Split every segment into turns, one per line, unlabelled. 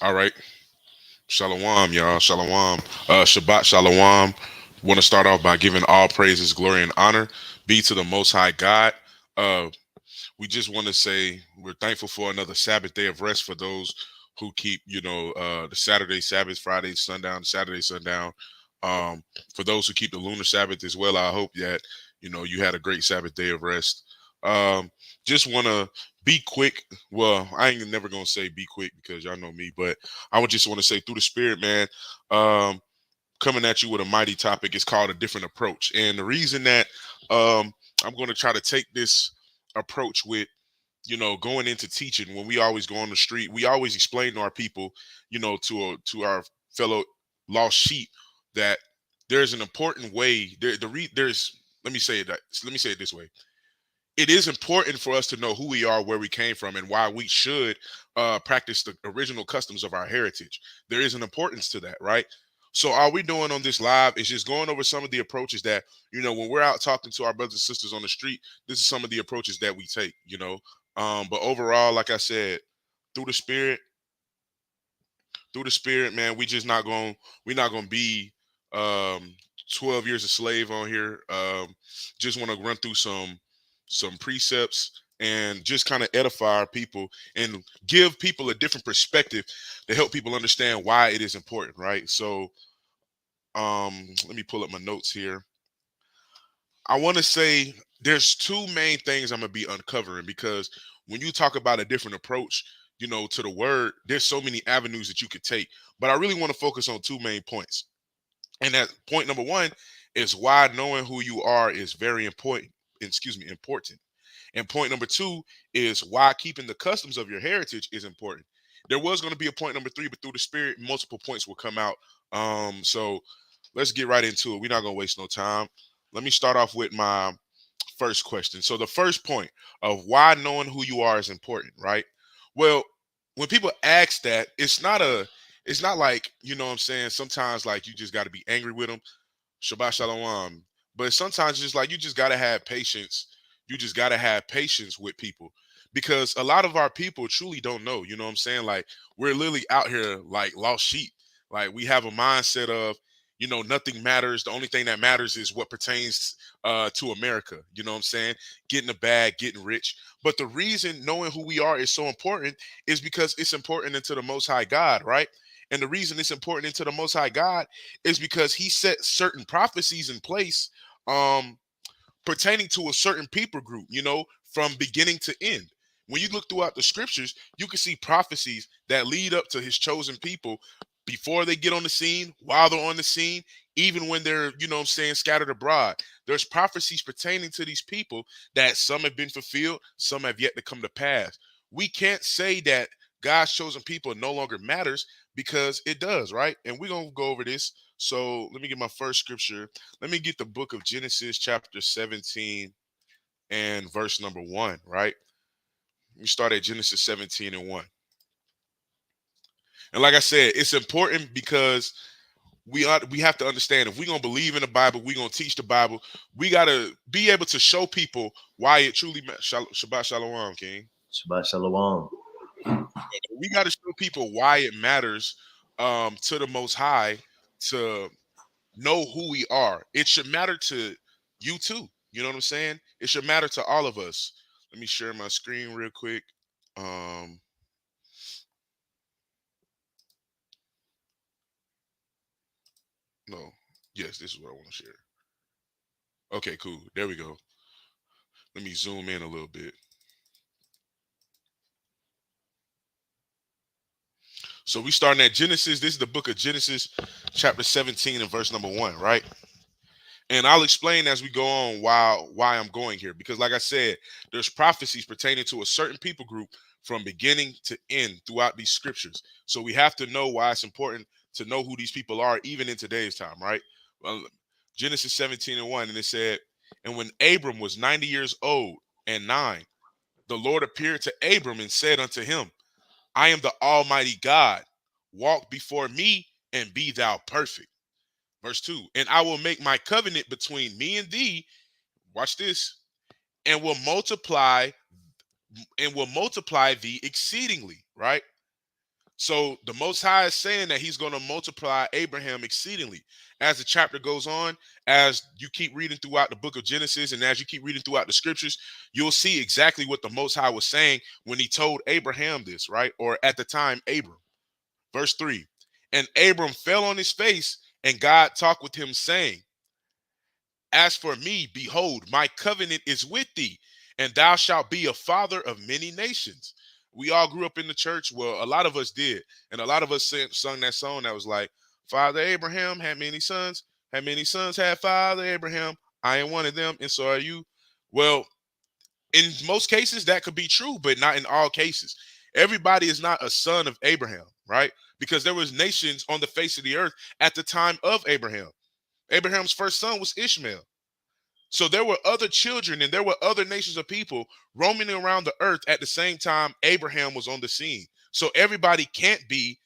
All right. Shalom, y'all. Shalom. Shabbat Shalom. Want to start off by giving all praises, glory, and honor be to the Most High God. Uh, we just want to say we're thankful for another Sabbath day of rest for those who keep, the Saturday Sabbath, Friday sundown, Saturday sundown. For those who keep the lunar Sabbath as well, I hope that you had a great Sabbath day of rest. Um, just want to be quick. Well, I ain't never gonna say be quick because y'all know me, but I would just want to say through the Spirit, man. Um, Coming at you with a mighty topic. It's called a different approach, and the reason that I'm going to try to take this approach with going into teaching, when we always go on the street, we always explain to our people, to our fellow lost sheep, that there's an important way. There's let me say it this way. It is important for us to know who we are, where we came from, and why we should practice the original customs of our heritage. There is an importance to that, right? So all we're doing on this live is just going over some of the approaches that, when we're out talking to our brothers and sisters on the street, this is some of the approaches that we take, But overall, like I said, through the spirit, man, we're not gonna be 12 years a slave on here. Just want to run through some precepts and just kind of edify our people and give people a different perspective to help people understand why it is important, right? So let me pull up my notes here. I want to say there's two main things I'm gonna be uncovering, because when you talk about a different approach, to the word, there's so many avenues that you could take. But I really want to focus on two main points. And that point number one is why knowing who you are is very important. Important. And point number two is why keeping the customs of your heritage is important. There was going to be a point number three, but through the spirit, multiple points will come out. So let's get right into it. We're not going to waste no time. Let me start off with my first question. So the first point of why knowing who you are is important, right? Well, when people ask that, it's not like, what I'm saying, sometimes like you just got to be angry with them. Shabbat Shalom. But sometimes it's just like you just gotta have patience. You just gotta have patience with people, because a lot of our people truly don't know. You know what I'm saying? Like, we're literally out here like lost sheep. Like, we have a mindset of, nothing matters. The only thing that matters is what pertains to America. You know what I'm saying? Getting a bag, getting rich. But the reason knowing who we are is so important is because it's important into the Most High God, right? And the reason it's important into the Most High God is because he set certain prophecies in place um pertaining to a certain people group, from beginning to end. When you look throughout the scriptures, you can see prophecies that lead up to his chosen people before they get on the scene, while they're on the scene, even when they're, what I'm saying, scattered abroad. There's prophecies pertaining to these people that some have been fulfilled, some have yet to come to pass. We can't say that God's chosen people no longer matters, because it does, right? And we're going to go over this. So let me get my first scripture. Let me get the book of Genesis, chapter 17 and verse number 1, right? We start at Genesis 17 and 1. And like I said, it's important because we have to understand, if we're gonna believe in the Bible, we're gonna teach the Bible, we gotta be able to show people why it truly matters. Shabbat Shalom, King.
Shabbat Shalom.
We gotta show people why it matters to the Most High to know who we are. It should matter to you too. You know what I'm saying? It should matter to all of us. Let me share my screen real quick. Um, no, yes, this is what I want to share. Okay, cool. There we go. Let me zoom in a little bit. So we starting at Genesis. This is the book of Genesis, chapter 17 and verse number 1, right? And I'll explain as we go on why I'm going here. Because like I said, there's prophecies pertaining to a certain people group from beginning to end throughout these scriptures. So we have to know why it's important to know who these people are, even in today's time, right? Well, Genesis 17 and 1, and it said, and when Abram was 90 years old and 9, the Lord appeared to Abram and said unto him, I am the Almighty God. Walk before me and be thou perfect. Verse 2, and I will make my covenant between me and thee. Watch this. And will multiply thee exceedingly, right? So the Most High is saying that he's going to multiply Abraham exceedingly. As the chapter goes on, as you keep reading throughout the book of Genesis and as you keep reading throughout the scriptures, you'll see exactly what the Most High was saying when he told Abraham this, right? Or at the time, Abram. Verse 3. And Abram fell on his face, and God talked with him, saying, As for me, behold, my covenant is with thee, and thou shalt be a father of many nations. We all grew up in the church. Well, a lot of us did. And a lot of us sung that song that was like, Father Abraham had many sons. Had many sons had Father Abraham. I am one of them, and so are you. Well, in most cases, that could be true, but not in all cases. Everybody is not a son of Abraham, right? Because there was nations on the face of the earth at the time of Abraham. Abraham's first son was Ishmael. So there were other children and there were other nations of people roaming around the earth at the same time Abraham was on the scene. So everybody can't be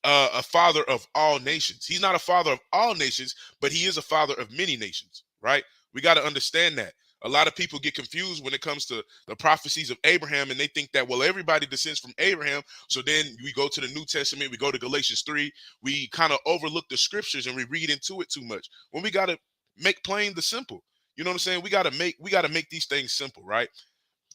a father of all nations. He's not a father of all nations, but he is a father of many nations, right? We got to understand that. A lot of people get confused when it comes to the prophecies of Abraham, and they think that, well, everybody descends from Abraham. So then we go to the New Testament, we go to Galatians 3, we kind of overlook the scriptures and we read into it too much. When we got to make plain the simple. You know what I'm saying? We got to make these things simple, right?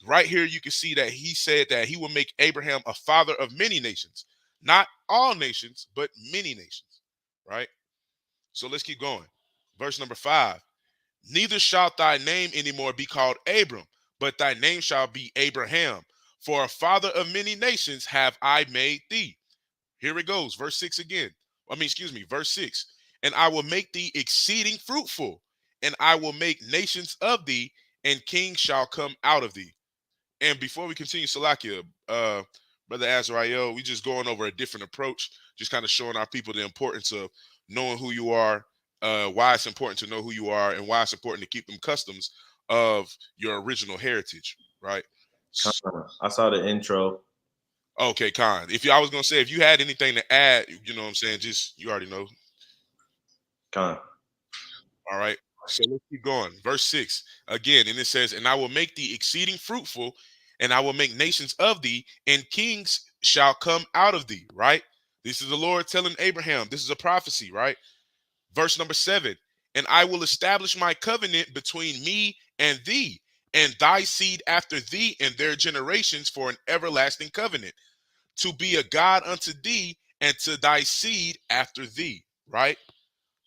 Right here, you can see that he said that he will make Abraham a father of many nations, not all nations, but many nations, right? So let's keep going. Verse number 5. Neither shalt thy name anymore be called Abram, but thy name shall be Abraham. For a father of many nations have I made thee. Here it goes. Verse 6 again. Verse 6. And I will make thee exceeding fruitful, and I will make nations of thee, and kings shall come out of thee. And before we continue, Salakia, Brother Azrael, we just going over a different approach, just kind of showing our people the importance of knowing who you are, why it's important to know who you are, and why it's important to keep them customs of your original heritage, right?
I saw the intro.
Okay, Khan. I was gonna say, if you had anything to add, you know what I'm saying, just you already know.
Con.
All right. So let's keep going. Verse 6 again, and it says, And I will make thee exceeding fruitful, and I will make nations of thee, and kings shall come out of thee. Right? This is the Lord telling Abraham. This is a prophecy, right? Verse number 7. And I will establish my covenant between me and thee, and thy seed after thee and their generations for an everlasting covenant, to be a God unto thee and to thy seed after thee. Right?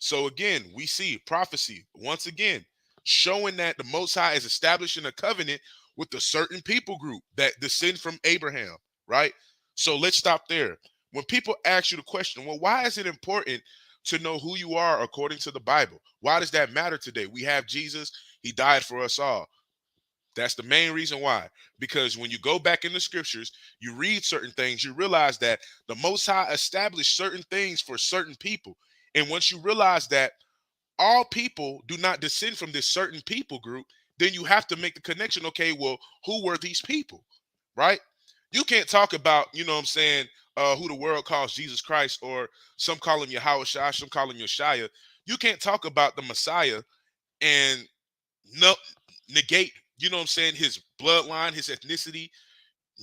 So again, we see prophecy once again showing that the Most High is establishing a covenant with a certain people group that descend from Abraham, right? So let's stop there. When people ask you the question, well, why is it important to know who you are according to the Bible? Why does that matter today? We have Jesus, he died for us all. That's the main reason why. Because when you go back in the scriptures, you read certain things, you realize that the Most High established certain things for certain people. And once you realize that all people do not descend from this certain people group, then you have to make the connection. Okay, well, who were these people? Right? You can't talk about, you know what I'm saying, who the world calls Jesus Christ, or some call him Yahweh Shai, some call him Yeshua. You can't talk about the Messiah and no negate, you know what I'm saying, his bloodline, his ethnicity,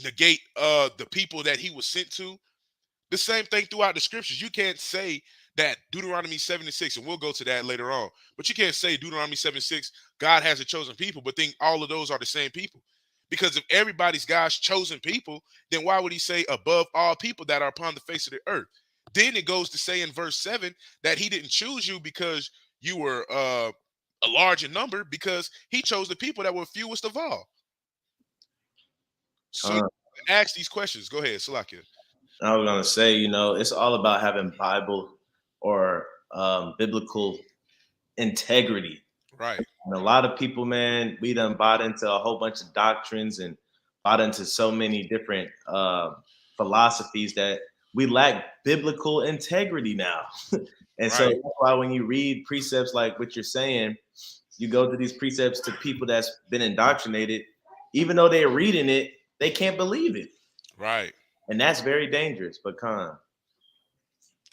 negate the people that he was sent to. The same thing throughout the scriptures. You can't say that Deuteronomy 7:6, and we'll go to that later on, but you can't say Deuteronomy 7:6, God has a chosen people, but think all of those are the same people. Because if everybody's God's chosen people, then why would he say above all people that are upon the face of the earth? Then it goes to say in verse 7 that he didn't choose you because you were a larger number, because he chose the people that were fewest of all. So
Con.
ask these questions. Go ahead, Salakia.
I was gonna say, it's all about having Bible or biblical integrity.
Right,
And a lot of people, man, we done bought into a whole bunch of doctrines and bought into so many different philosophies that we lack biblical integrity now. And so
right,
that's why when you read precepts like what you're saying, you go to these precepts to people that's been indoctrinated, even though they're reading it, they can't believe it.
right.
And that's very dangerous. But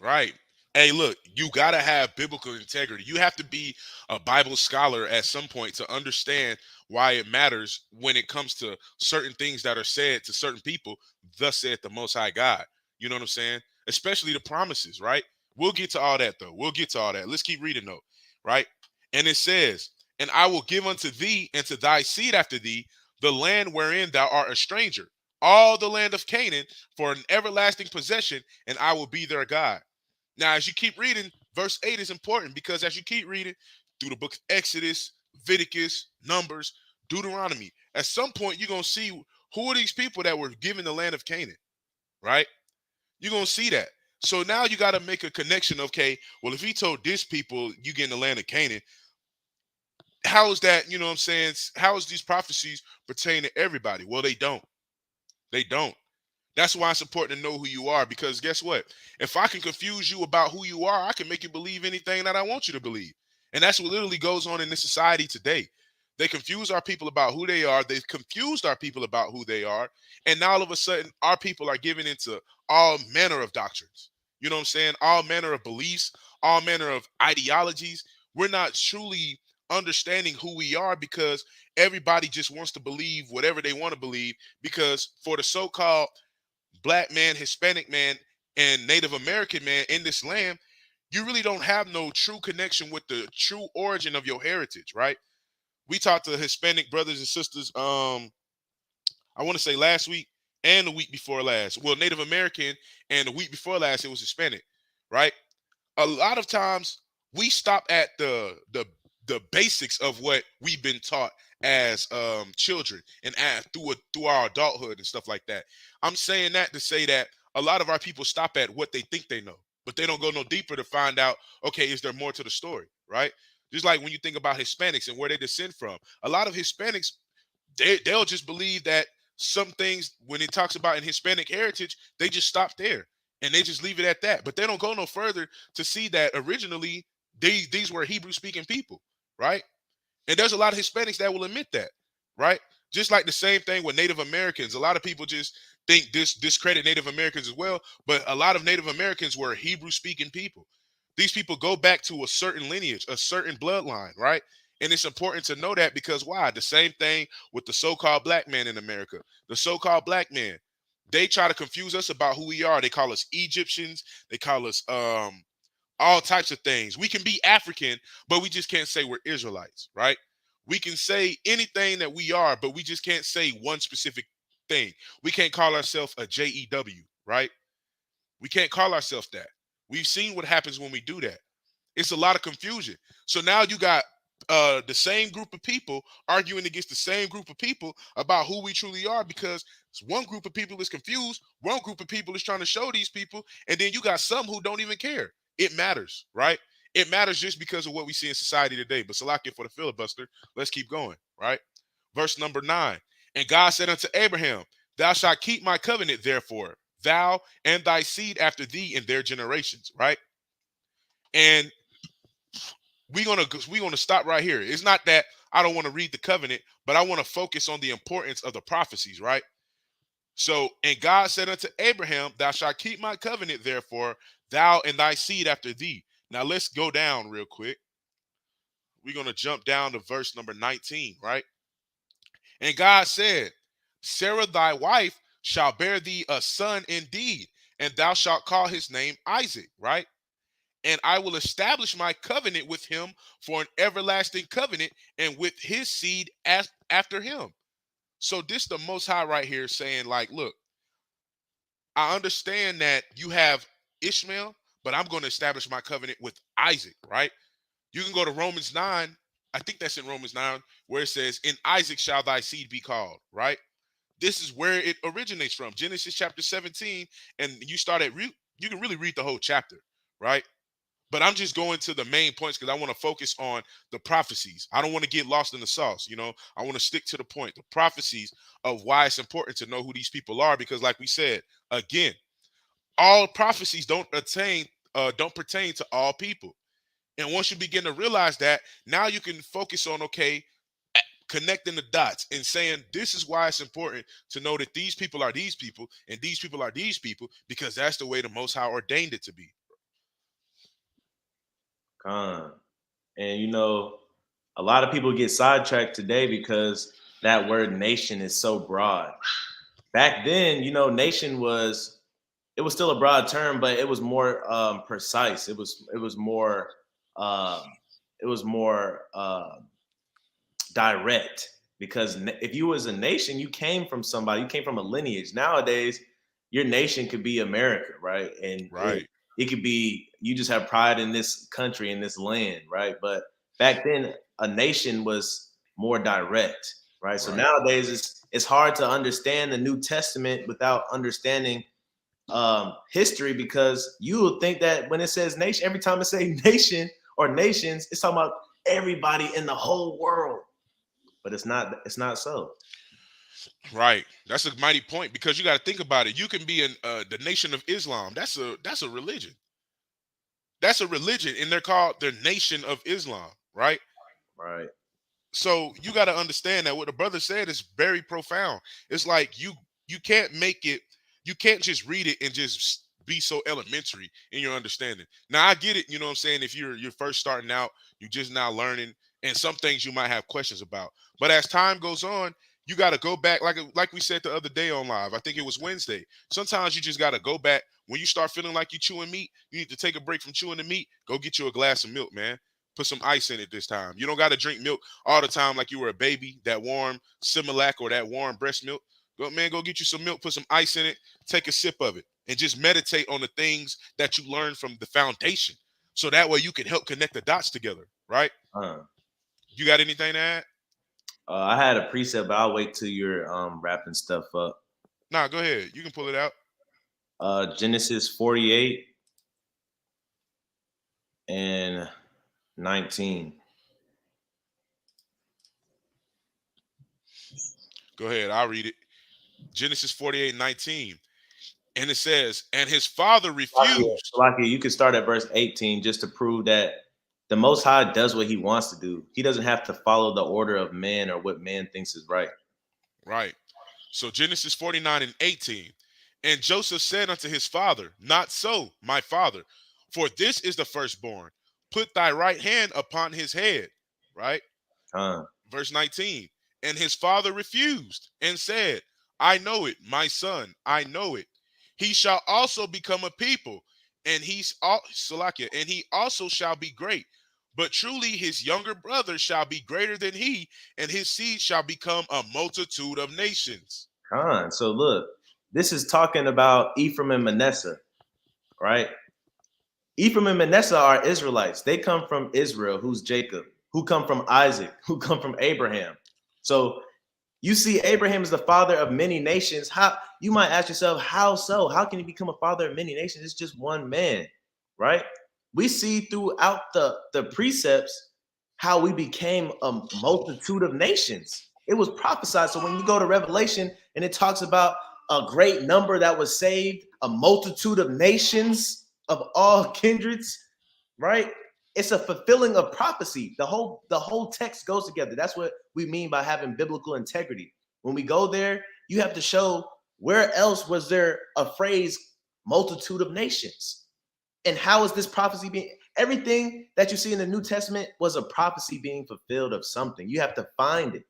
Right. Hey, look, you got to have biblical integrity. You have to be a Bible scholar at some point to understand why it matters when it comes to certain things that are said to certain people, thus said the Most High God. You know what I'm saying? Especially the promises, right? We'll get to all that though. We'll get to all that. Let's keep reading though, right? And it says, "And I will give unto thee and to thy seed after thee the land wherein thou art a stranger, all the land of Canaan for an everlasting possession, and I will be their God." Now, as you keep reading, verse 8 is important because as you keep reading through the book of Exodus, Leviticus, Numbers, Deuteronomy, at some point you're going to see who are these people that were given the land of Canaan, right? You're going to see that. So now you got to make a connection. Okay, well, if he told this people you get in the land of Canaan, how is that, you know what I'm saying? How is these prophecies pertain to everybody? Well, they don't. They don't. That's why it's important to know who you are, because guess what? If I can confuse you about who you are, I can make you believe anything that I want you to believe. And that's what literally goes on in this society today. They confuse our people about who they are. They've confused our people about who they are. And now all of a sudden, our people are given into all manner of doctrines. You know what I'm saying? All manner of beliefs, all manner of ideologies. We're not truly understanding who we are because everybody just wants to believe whatever they want to believe, because for the so-called black man, Hispanic man, and Native American man in this land, you really don't have no true connection with the true origin of your heritage, right? We talked to Hispanic brothers and sisters, I want to say last week and the week before last. Well, Native American, and the week before last, it was Hispanic, right? A lot of times we stop at the basics of what we've been taught as children and through our adulthood and stuff like that. I'm saying that to say that a lot of our people stop at what they think they know, but they don't go no deeper to find out, okay, is there more to the story, right? Just like when you think about Hispanics and where they descend from, a lot of Hispanics, they'll just believe that some things, when it talks about in Hispanic heritage, they just stop there and they just leave it at that. But they don't go no further to see that originally these were Hebrew speaking people, right? And there's a lot of Hispanics that will admit that, right? Just like the same thing with Native Americans. A lot of people just think discredit Native Americans as well, but a lot of Native Americans were Hebrew speaking people. These people go back to a certain lineage, a certain bloodline, right? And it's important to know that because why? The same thing with the so-called black man in America. The so-called black man, they try to confuse us about who we are. They call us Egyptians. They call us all types of things. We can be African, but we just can't say we're Israelites, right? We can say anything that we are, but we just can't say one specific thing. We can't call ourselves a JEW, right? We can't call ourselves that. We've seen what happens when we do that. It's a lot of confusion. So now you got the same group of people arguing against the same group of people about who we truly are, because one group of people is confused, one group of people is trying to show these people, and then you got some who don't even care. It matters, right? It matters just because of what we see in society today. But Salakia for the filibuster, let's keep going, right? Verse number 9. And God said unto Abraham, thou shalt keep my covenant, therefore, thou and thy seed after thee in their generations, right? And we're gonna stop right here. It's not that I don't want to read the covenant, but I want to focus on the importance of the prophecies, right? So, and God said unto Abraham, thou shalt keep my covenant, therefore, thou and thy seed after thee. Now let's go down real quick. We're gonna jump down to verse number 19, right? And God said, Sarah thy wife shall bear thee a son indeed, and thou shalt call his name Isaac, right? And I will establish my covenant with him for an everlasting covenant, and with his seed after him. So this the Most High right here saying, like, look, I understand that you have Ishmael, but I'm going to establish my covenant with Isaac, right? You can go to Romans 9. I think that's in Romans 9, where it says, in Isaac shall thy seed be called, right? This is where it originates from. Genesis chapter 17. And you start at, you can really read the whole chapter, right? But I'm just going to the main points because I want to focus on the prophecies. I don't want to get lost in the sauce. I want to stick to the point, the prophecies of why it's important to know who these people are. Because like we said, again, all prophecies don't pertain to all people. And once you begin to realize that, now you can focus on, okay, connecting the dots and saying, this is why it's important to know that these people are these people and these people are these people, because that's the way the Most High ordained it to be.
Con. And a lot of people get sidetracked today because that word nation is so broad. Back then, nation was it was still a broad term, but it was more precise. It was more um, it was more direct because if you was a nation, you came from somebody, you came from a lineage. Nowadays, your nation could be America, right? And it
Right,
it could be you just have pride in this country in this land, right? But back then, a nation was more direct, right? So
right.
nowadays, it's hard to understand the New Testament without understanding history because you will think that when it says nation, every time it says nation or nations, it's talking about everybody in the whole world, but it's not. It's not so.
Right. That's a mighty point because you got to think about it. You can be in the Nation of Islam. That's a religion. That's a religion, and they're called the Nation of Islam. Right.
Right.
So you got to understand that what the brother said is very profound. It's like you can't make it. You can't just read it and just be so elementary in your understanding. Now I get it. You know what I'm saying? If you're first starting out, you're just now learning, and some things you might have questions about. But as time goes on, you got to go back, like we said the other day on live. I think it was Wednesday. Sometimes you just got to go back when you start feeling like you're chewing meat. You need to take a break from chewing the meat. Go get you a glass of milk, man. Put some ice in it this time. You don't got to drink milk all the time like you were a baby, that warm Similac or that warm breast milk. Go, man, go get you some milk, put some ice in it, take a sip of it, and just meditate on the things that you learned from the foundation. So that way you can help connect the dots together, right?
Uh,
You got anything to add?
I had a precept, but I'll wait till you're wrapping stuff up.
Nah, go ahead. You can pull it out.
Genesis 48 and 19.
Go ahead. I'll read it. Genesis 48:19. And it says, and his father refused.
Salaki, you can start at verse 18 just to prove that the Most High does what He wants to do. He doesn't have to follow the order of man or what man thinks is right.
Right. So Genesis 49:18. And Joseph said unto his father, not so, my father, for this is the firstborn. Put thy right hand upon his head. Right?
Uh,
Verse 19. And his father refused and said, I know it, my son, I know it. He shall also become a people, and he's all Salakia, and he also shall be great. But truly his younger brother shall be greater than he, and his seed shall become a multitude of nations.
So look, this is talking about Ephraim and Manasseh, right? Ephraim and Manasseh are Israelites. They come from Israel, who's Jacob, who come from Isaac, who come from Abraham. So you see, Abraham is the father of many nations. How you might ask yourself, how so? How can he become a father of many nations? It's just one man, right? We see throughout the precepts how we became a multitude of nations. It was prophesied. So when you go to Revelation and it talks about a great number that was saved, a multitude of nations of all kindreds, right? It's a fulfilling of prophecy. The whole text goes together. That's what we mean by having biblical integrity. When we go there, you have to show where else was there a phrase multitude of nations. And how is this prophecy being everything that you see in the New Testament was a prophecy being fulfilled of something. You have to find it,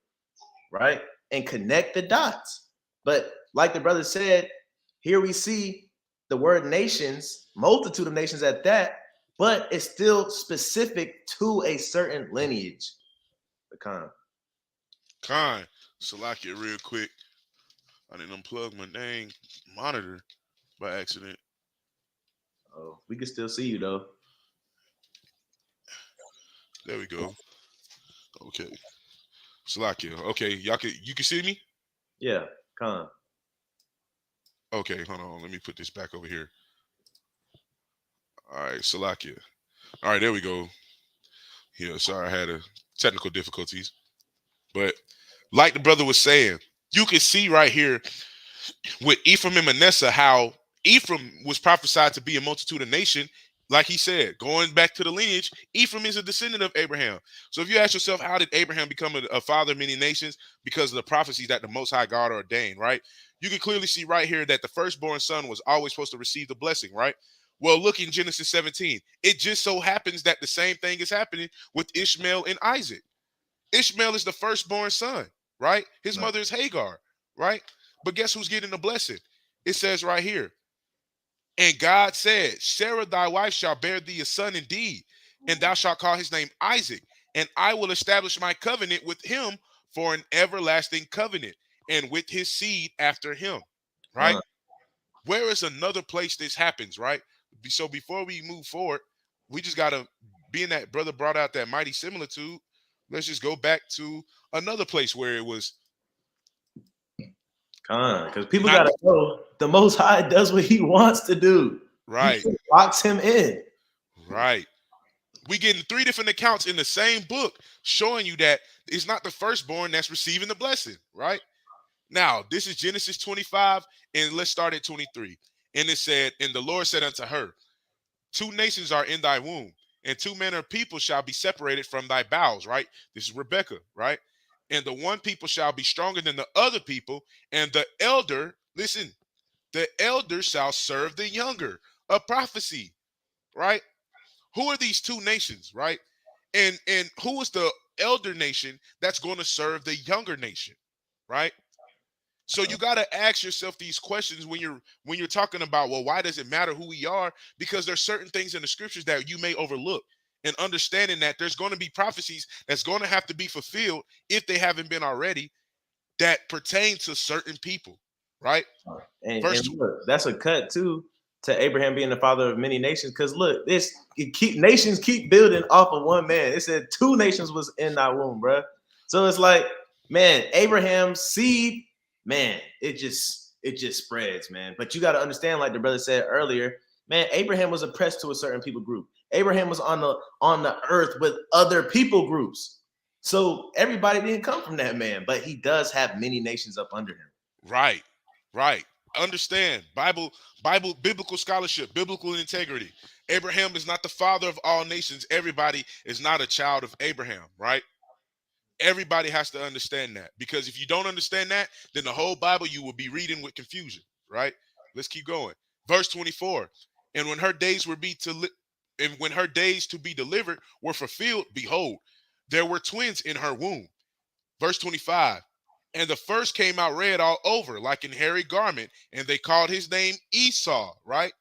right? And connect the dots. But like the brother said, here we see the word nations, multitude of nations at that, but it's still specific to a certain lineage. The con.
Khan, Salakia, real quick. I didn't unplug my dang monitor by accident.
Oh, we can still see you though.
There we go. Okay. Salakia. Okay, you can see me?
Yeah, con.
Okay, hold on. Let me put this back over here. All right, Salakia. All right, there we go. Yeah, sorry, I had a technical difficulties. But like the brother was saying, you can see right here with Ephraim and Manasseh how Ephraim was prophesied to be a multitude of nation. Like he said, going back to the lineage, Ephraim is a descendant of Abraham. So if you ask yourself, how did Abraham become a father of many nations? Because of the prophecies that the Most High God ordained, right? You can clearly see right here that the firstborn son was always supposed to receive the blessing, right? Well, look in Genesis 17. It just so happens that the same thing is happening with Ishmael and Isaac. Ishmael is the firstborn son, right? His
Right.
mother is Hagar, right? But guess who's getting the blessing? It says right here, And God said, Sarah thy wife shall bear thee a son indeed, and thou shalt call his name Isaac, and I will establish my covenant with him for an everlasting covenant, and with his seed after him. Right?
Con,
Where is another place this happens, right? So before we move forward, we just gotta, being that brother brought out that mighty similitude, let's just go back to another place where it was
because people
not
gotta
the,
know the Most High does what He wants to do. He
right,
just locks him in.
right. We getting three different accounts in the same book showing you that it's not the firstborn that's receiving the blessing, right? Now, this is Genesis 25, and let's start at 23. And it said, and the Lord said unto her, two nations are in thy womb, and two manner of people shall be separated from thy bowels, right? This is Rebecca, right? And the one people shall be stronger than the other people, and the elder, listen, the elder shall serve the younger. A prophecy, right? Who are these two nations, right? And who is the elder nation that's going to serve the younger nation, right? So you got to ask yourself these questions when you're talking about, well, why does it matter who we are? Because there's certain things in the scriptures that you may overlook, and understanding that there's going to be prophecies that's going to have to be fulfilled if they haven't been already, that pertain to certain people, right?
And
Verse
look, that's a cut too to Abraham being the father of many nations. Because look, nations keep building off of one man. It said two nations was in thy womb, bro. So it's like, man, Abraham's seed, man, it just spreads, man. But you got to understand, like the brother said earlier, man, Abraham was oppressed to a certain people group. Abraham was on the earth with other people groups. So everybody didn't come from that man, but he does have many nations up under him.
Right, right. Understand Bible, biblical scholarship, biblical integrity. Abraham is not the father of all nations. Everybody is not a child of Abraham, right? Everybody has to understand that, because if you don't understand that, then the whole Bible you will be reading with confusion, right? Let's keep going. Verse 24. And when her days were be to li- and when her days to be delivered were fulfilled, behold, there were twins in her womb. Verse 25. And the first came out red all over, like an hairy garment, and they called his name Esau, right?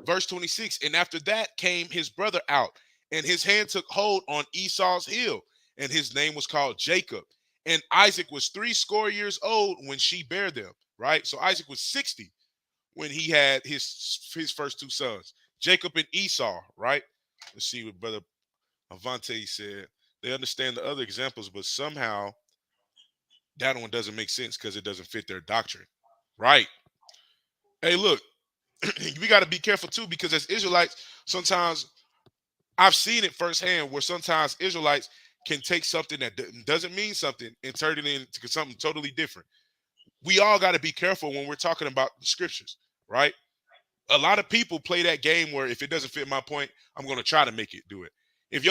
Verse 26. And after that came his brother out, and his hand took hold on Esau's heel, and his name was called Jacob. And Isaac was 60 years old when she bare them, right? So Isaac was 60 when he had his first two sons, Jacob and Esau, right? Let's see what brother Avante said. They understand the other examples, but somehow that one doesn't make sense because it doesn't fit their doctrine. Right. Hey, look, we got to be careful too, because as Israelites, sometimes I've seen it firsthand where sometimes Israelites can take something that doesn't mean something and turn it into something totally different. We all got to be careful when we're talking about the scriptures, right? A lot of people play that game where if it doesn't fit my point, I'm going to try to make it do it. If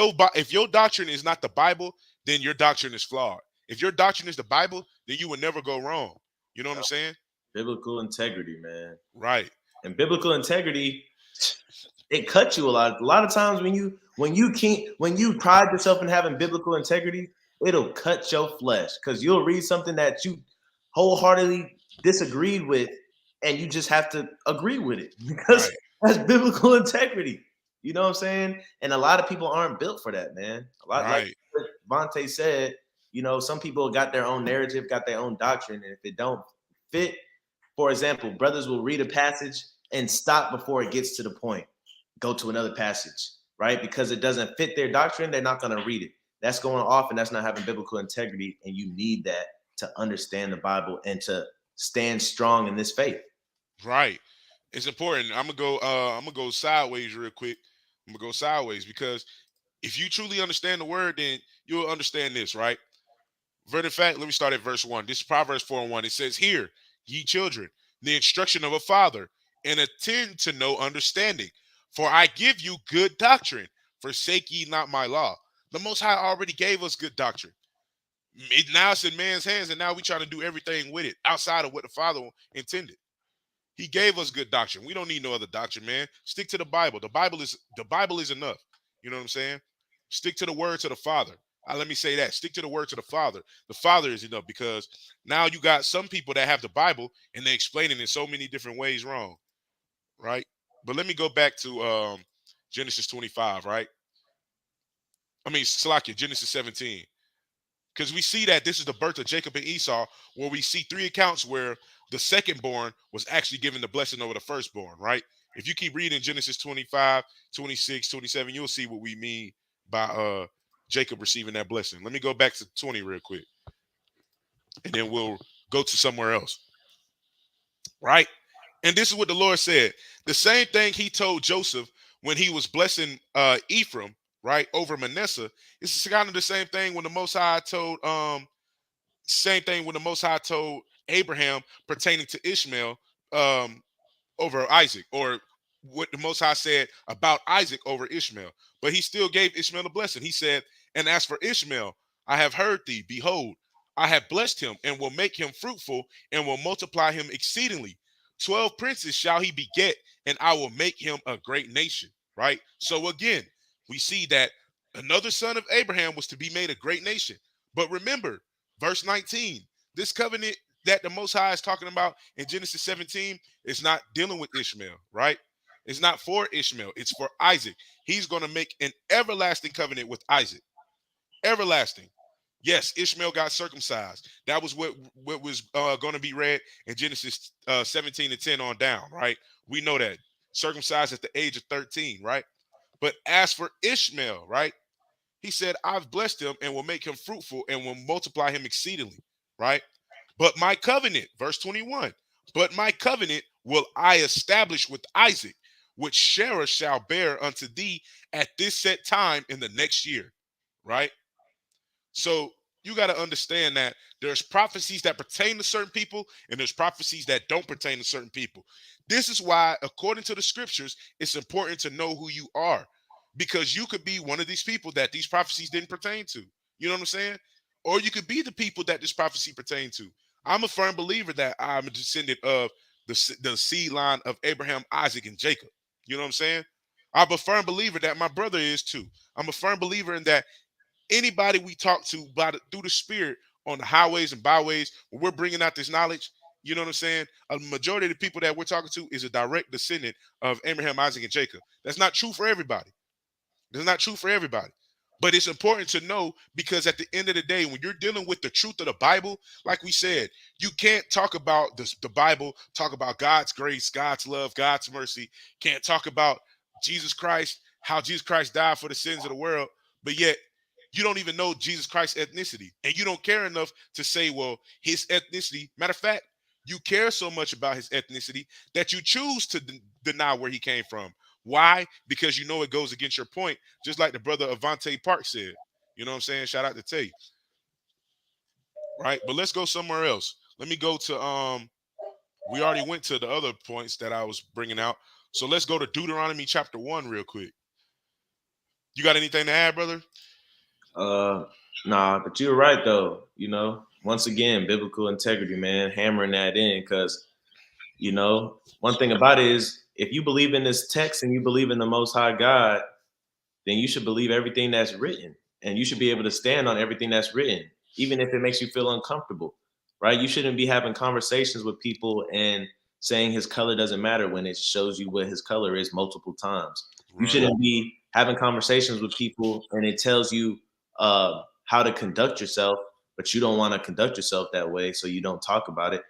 your doctrine is not the Bible, then your doctrine is flawed. If your doctrine is the Bible, then you will never go wrong. You know what I'm saying?
Biblical integrity, man.
Right.
And biblical integrity, it cuts you a lot. A lot of times when you pride yourself in having biblical integrity, it'll cut your flesh because you'll read something that you wholeheartedly disagreed with, and you just have to agree with it because
Right.
that's biblical integrity. You know what I'm saying? And a lot of people aren't built for that, man. A lot, like
Right.
Vontae said, some people got their own narrative, got their own doctrine, and if it don't fit, for example, brothers will read a passage and stop before it gets to the point, go to another passage, right? Because it doesn't fit their doctrine, they're not going to read it. That's going off, and that's not having biblical integrity. And you need that to understand the Bible and to stand strong in this faith.
Right. It's important. I'm gonna go sideways real quick. I'm gonna go sideways because if you truly understand the word, then you'll understand this, right? In fact, let me start at verse 1. This is Proverbs 4 and 1. It says, Hear, ye children, the instruction of a father, and attend to no understanding. For I give you good doctrine. Forsake ye not my law. The Most High already gave us good doctrine. Now it's in man's hands, and now we trying to do everything with it outside of what the Father intended. He gave us good doctrine. We don't need no other doctrine, man. Stick to the Bible. The Bible is enough. You know what I'm saying? Stick to the words of the Father. Let me say that. Stick to the words of the Father. The Father is enough, because now you got some people that have the Bible and they explain it in so many different ways wrong, right? But let me go back to Genesis 25, right? I mean, Salakia, Genesis 17. Because we see that this is the birth of Jacob and Esau, where we see three accounts where the second born was actually given the blessing over the firstborn, right? If you keep reading Genesis 25, 26, 27, you'll see what we mean by Jacob receiving that blessing. Let me go back to 20 real quick, and then we'll go to somewhere else, right? And this is what the Lord said. The same thing he told Joseph when he was blessing Ephraim, right, over Manasseh. It's kind of the same thing when the Most High told same thing when the Most High told Abraham pertaining to Ishmael um, over Isaac, or what the Most High said about Isaac over Ishmael. But he still gave Ishmael a blessing. He said, "And as for Ishmael, I have heard thee. Behold, I have blessed him and will make him fruitful and will multiply him exceedingly. 12 princes shall he beget, and I will make him a great nation." Right? So again, we see that another son of Abraham was to be made a great nation. But remember, verse 19, this covenant that the Most High is talking about in Genesis 17, it's not dealing with Ishmael, right? It's not for Ishmael, it's for Isaac. He's going to make an everlasting covenant with Isaac. Everlasting. Yes, Ishmael got circumcised. That was what was going to be read in Genesis 17 and 10 on down, right? We know that. Circumcised at the age of 13, right? But as for Ishmael, right? He said, "I've blessed him and will make him fruitful and will multiply him exceedingly," right? But my covenant, verse 21, but my covenant will I establish with Isaac, which Sarah shall bear unto thee at this set time in the next year, right? So you got to understand that there's prophecies that pertain to certain people and there's prophecies that don't pertain to certain people. This is why, according to the scriptures, it's important to know who you are, because you could be one of these people that these prophecies didn't pertain to. You know what I'm saying? Or you could be the people that this prophecy pertained to. I'm a firm believer that I'm a descendant of the seed line of Abraham, Isaac, and Jacob. You know what I'm saying? I'm a firm believer that my brother is too. I'm a firm believer in that anybody we talk to through the spirit on the highways and byways when we're bringing out this knowledge, you know what I'm saying? A majority of the people that we're talking to is a direct descendant of Abraham, Isaac, and Jacob. That's not true for everybody. That's not true for everybody. But it's important to know, because at the end of the day, when you're dealing with the truth of the Bible, like we said, you can't talk about the Bible, talk about God's grace, God's love, God's mercy. Can't talk about Jesus Christ, how Jesus Christ died for the sins of the world, but yet you don't even know Jesus Christ's ethnicity. And you don't care enough to say, well, his ethnicity. Matter of fact, you care so much about his ethnicity that you choose to deny where he came from. Why? Because you know it goes against your point, just like the brother Avante Park said. You know what I'm saying? Shout out to Tay. Right? But let's go somewhere else. Let me go to we already went to the other points that I was bringing out. So let's go to Deuteronomy chapter 1 real quick. You got anything to add, brother?
Uh, nah, but you're right though. Once again, biblical integrity, man, hammering that in, because one thing about it is, if you believe in this text and you believe in the Most High God, then you should believe everything that's written, and you should be able to stand on everything that's written, even if it makes you feel uncomfortable, right? You shouldn't be having conversations with people and saying his color doesn't matter when it shows you what his color is multiple times. You
Right.
shouldn't be having conversations with people and it tells you how to conduct yourself, but you don't want to conduct yourself that way, so you don't talk about it.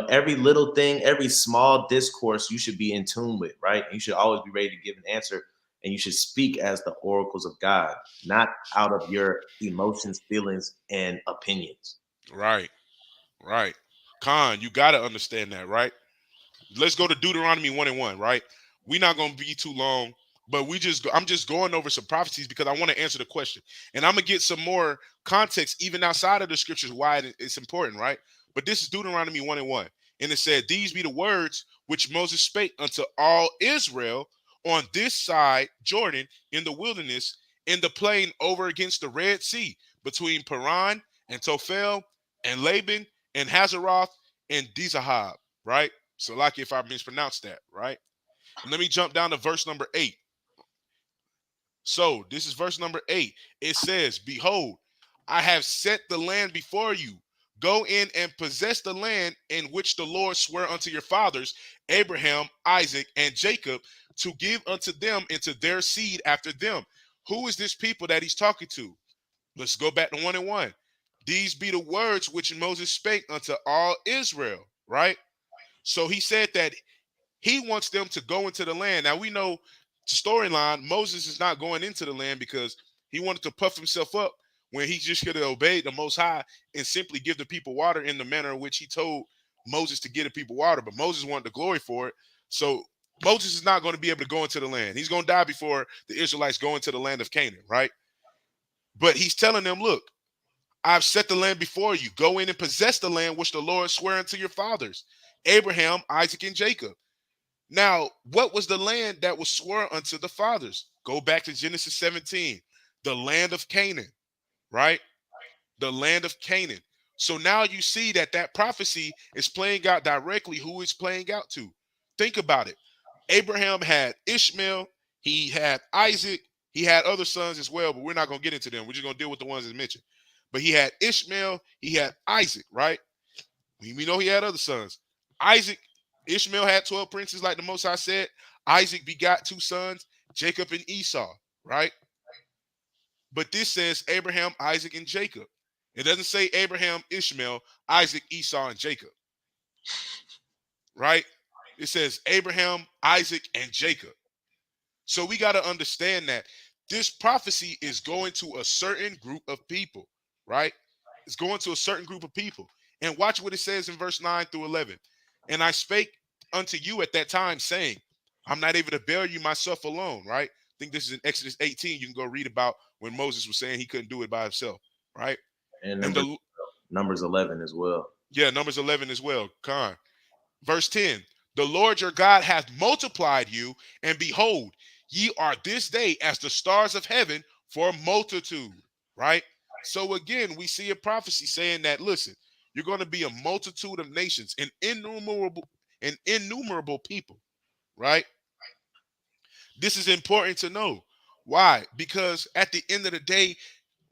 Every little thing, every small discourse you should be in tune with, right? And you should always be ready to give an answer, and you should speak as the oracles of God, not out of your emotions, feelings, and opinions.
Right. Right. Khan, you got to understand that, right? Let's go to Deuteronomy 1 and 1, right? We're not going to be too long, but I'm just going over some prophecies because I want to answer the question. And I'm going to get some more context even outside of the scriptures why it's important, right? But this is Deuteronomy 1 and 1. And it said, "These be the words which Moses spake unto all Israel on this side Jordan in the wilderness, in the plain over against the Red Sea, between Paran and Tophel and Laban and Hazeroth and Dizahab," right? So, like if I mispronounced that, right? And let me jump down to verse number 8. So, this is verse number 8. It says, "Behold, I have set the land before you. Go in and possess the land in which the Lord sware unto your fathers, Abraham, Isaac, and Jacob, to give unto them and to their seed after them. Who is this people that he's talking to? Let's go back to 1:1. These be the words which Moses spake unto all Israel, right? So he said that he wants them to go into the land. Now we know storyline, Moses is not going into the land because he wanted to puff himself up when he just could have obeyed the Most High and simply give the people water in the manner in which he told Moses to give the people water. But Moses wanted the glory for it. So Moses is not going to be able to go into the land. He's going to die before the Israelites go into the land of Canaan, right? But he's telling them, look, I've set the land before you. Go in and possess the land which the Lord sware unto your fathers, Abraham, Isaac, and Jacob. Now, what was the land that was sworn unto the fathers? Go back to Genesis 17, the land of Canaan, right? The land of Canaan. So now you see that that prophecy is playing out directly who it's playing out to. Think about it. Abraham had Ishmael, he had Isaac, he had other sons as well, but we're not going to get into them. We're just going to deal with the ones that's mentioned. But he had Ishmael, he had Isaac, right? We know he had other sons. Isaac, Ishmael had 12 princes, like the Most High said. Isaac begot 2 sons, Jacob and Esau, right? But this says Abraham, Isaac, and Jacob. It doesn't say Abraham, Ishmael, Isaac, Esau, and Jacob, right? It says Abraham, Isaac, and Jacob. So we got to understand that this prophecy is going to a certain group of people, right? It's going to a certain group of people. And watch what it says in verse 9 through 11. And I spake unto you at that time, saying, I'm not able to bear you myself alone, right? I think this is in Exodus 18. You can go read about when Moses was saying he couldn't do it by himself, right?
And
And
Numbers 11 as well.
yeah, Numbers 11 as well. Con. Verse 10, the Lord your God hath multiplied you, and behold, ye are this day as the stars of heaven for multitude, right? So again, we see a prophecy saying that, listen, you're going to be a multitude of nations, an innumerable people, right? This is important to know. Why? Because at the end of the day,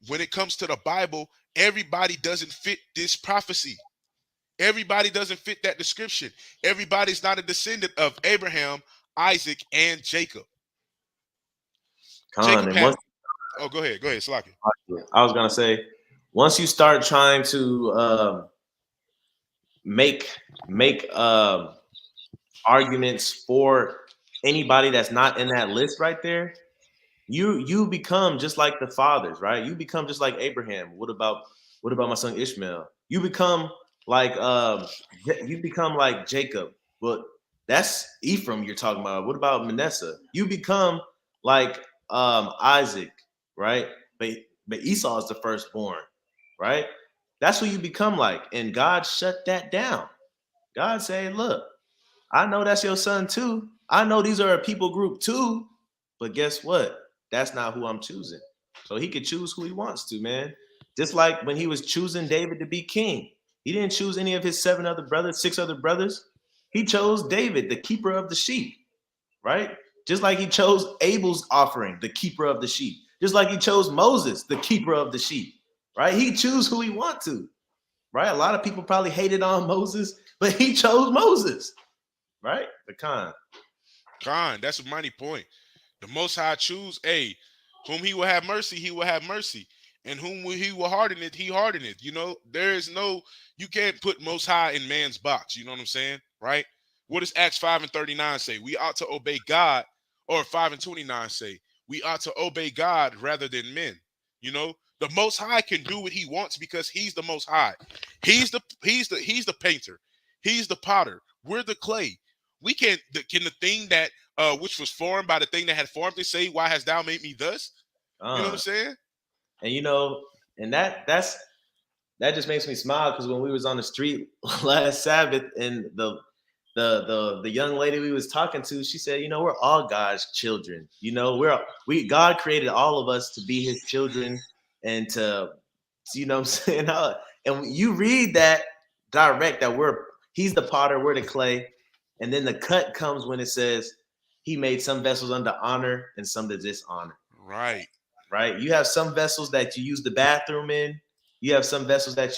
when it comes to the Bible, everybody doesn't fit this prophecy. Everybody doesn't fit that description. Everybody's not a descendant of Abraham, Isaac, and Jacob.
Con,
Jacob
and
had.
once
Oh, go ahead, Slaki.
I was gonna say, once you start trying to make arguments for anybody that's not in that list right there, you become just like the fathers, right? You become just like Abraham. What about my son Ishmael? Like um you become like Jacob. But that's Ephraim you're talking about. What about Manasseh? You become like Isaac, right? But Esau is the firstborn, right? That's who you become like. And God shut that down. God said, look, I know that's your son too. I know these are a people group too. But guess what? That's not who I'm choosing. So he could choose who he wants to, man. Just like when he was choosing David to be king, he didn't choose any of his 6 other brothers. He chose David, the keeper of the sheep, right? Just like he chose Abel's offering, the keeper of the sheep. Just like he chose Moses, the keeper of the sheep, right? He choose who he want to, right? A lot of people probably hated on Moses, but he chose Moses, right? The
Con, that's a mighty point. The Most High choose, whom he will have mercy, he will have mercy. And whom he will harden it, he harden it. You know, there is no, you can't put Most High in man's box. You know what I'm saying? Right? What does Acts 5:39 say? We ought to obey God, or 5:29 say, we ought to obey God rather than men. You know, the Most High can do what he wants because he's the Most High. He's the painter. He's the potter. We're the clay. We can the thing that which was formed by the thing that had formed it say, why hast thou made me thus? You know what I'm saying?
And and that just makes me smile because when we was on the street last Sabbath and the young lady we was talking to, she said, we're all God's children. God created all of us to be his children and to, what I'm saying? And you read that direct that he's the potter, we're the clay. And then the cut comes when it says he made some vessels under honor and some to dishonor.
Right.
Right. You have some vessels that you use the bathroom in. You have some vessels that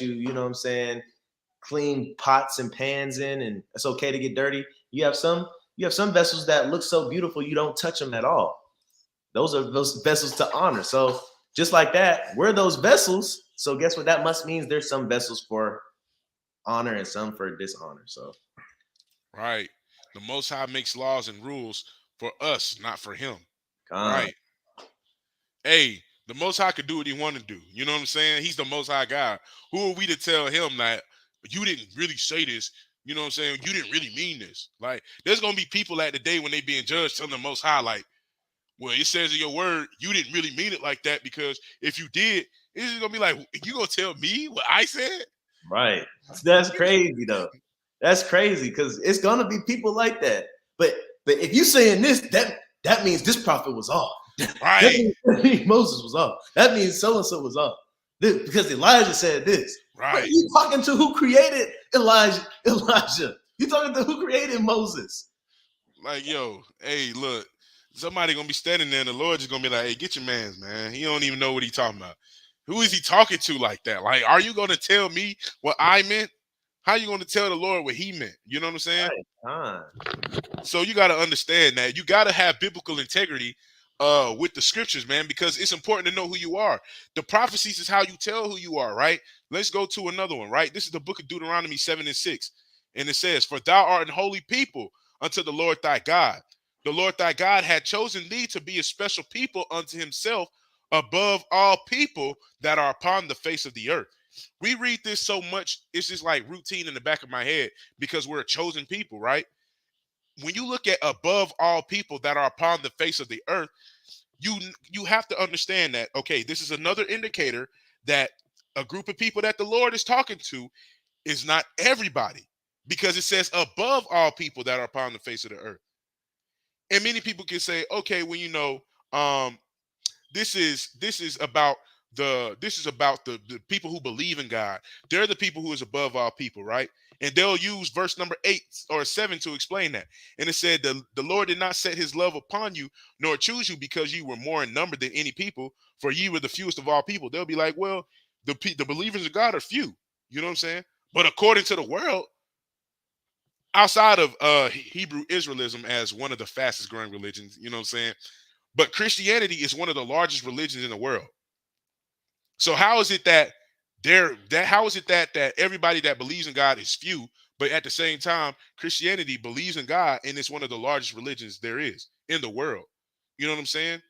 clean pots and pans in, and it's okay to get dirty. You have some You have some vessels that look so beautiful you don't touch them at all. Those are those vessels to honor. So just like that, we're those vessels. So guess what? That must means there's some vessels for honor and some for dishonor. So
Right. The Most High makes laws and rules for us, not for him.
God,
Right. Hey, the Most High could do what he want to do. You know what I'm saying? He's the Most High God. Who are we to tell him that you didn't really say this? You know what I'm saying? You didn't really mean this. Like, there's gonna be people at the day when they being judged telling the Most High, like, well, it says in your word, you didn't really mean it like that, because if you did, it's just gonna be like, you gonna tell me what I said?
right? That's crazy though. That's crazy because it's gonna be people like that. But but if you saying this, that means this prophet was off.
Right,
That means Moses was off. That means so and so was off. Because Elijah said this. But
right.
you talking to who created Elijah? Elijah. You talking to who created Moses?
Like, yo, hey, look, somebody gonna be standing there, and the Lord just gonna be like, hey, get your man's, man. He don't even know what he talking about. Who is he talking to like that? Like, are you gonna tell me what I meant? How you gonna tell the Lord what he meant? You know what I'm saying?
Right.
So you got to understand that you got to have biblical integrity with the scriptures, man, because it's important to know who you are. The prophecies is how you tell who you are, right? Let's go to another one, right? This is the book of Deuteronomy 7 and 6. And it says, for thou art an holy people unto the Lord thy God. The Lord thy God had chosen thee to be a special people unto himself above all people that are upon the face of the earth. We read this so much, it's just like routine in the back of my head because we're a chosen people, right? When you look at above all people that are upon the face of the earth, you have to understand that, okay, this is another indicator that a group of people that the Lord is talking to is not everybody, because it says above all people that are upon the face of the earth. And many people can say, okay, well, um this is about the people who believe in God. They're the people who is above all people, right? And they'll use verse number 8 or 7 to explain that. And it said, the Lord did not set his love upon you, nor choose you because you were more in number than any people, for ye were the fewest of all people. They'll be like, well, the believers of God are few. You know what I'm saying? But according to the world, outside of Hebrew Israelism as one of the fastest growing religions, you know what I'm saying? But Christianity is one of the largest religions in the world. So how is it that how is it that everybody that believes in God is few, but at the same time Christianity believes in God and it's one of the largest religions there is in the world? You know what I'm saying?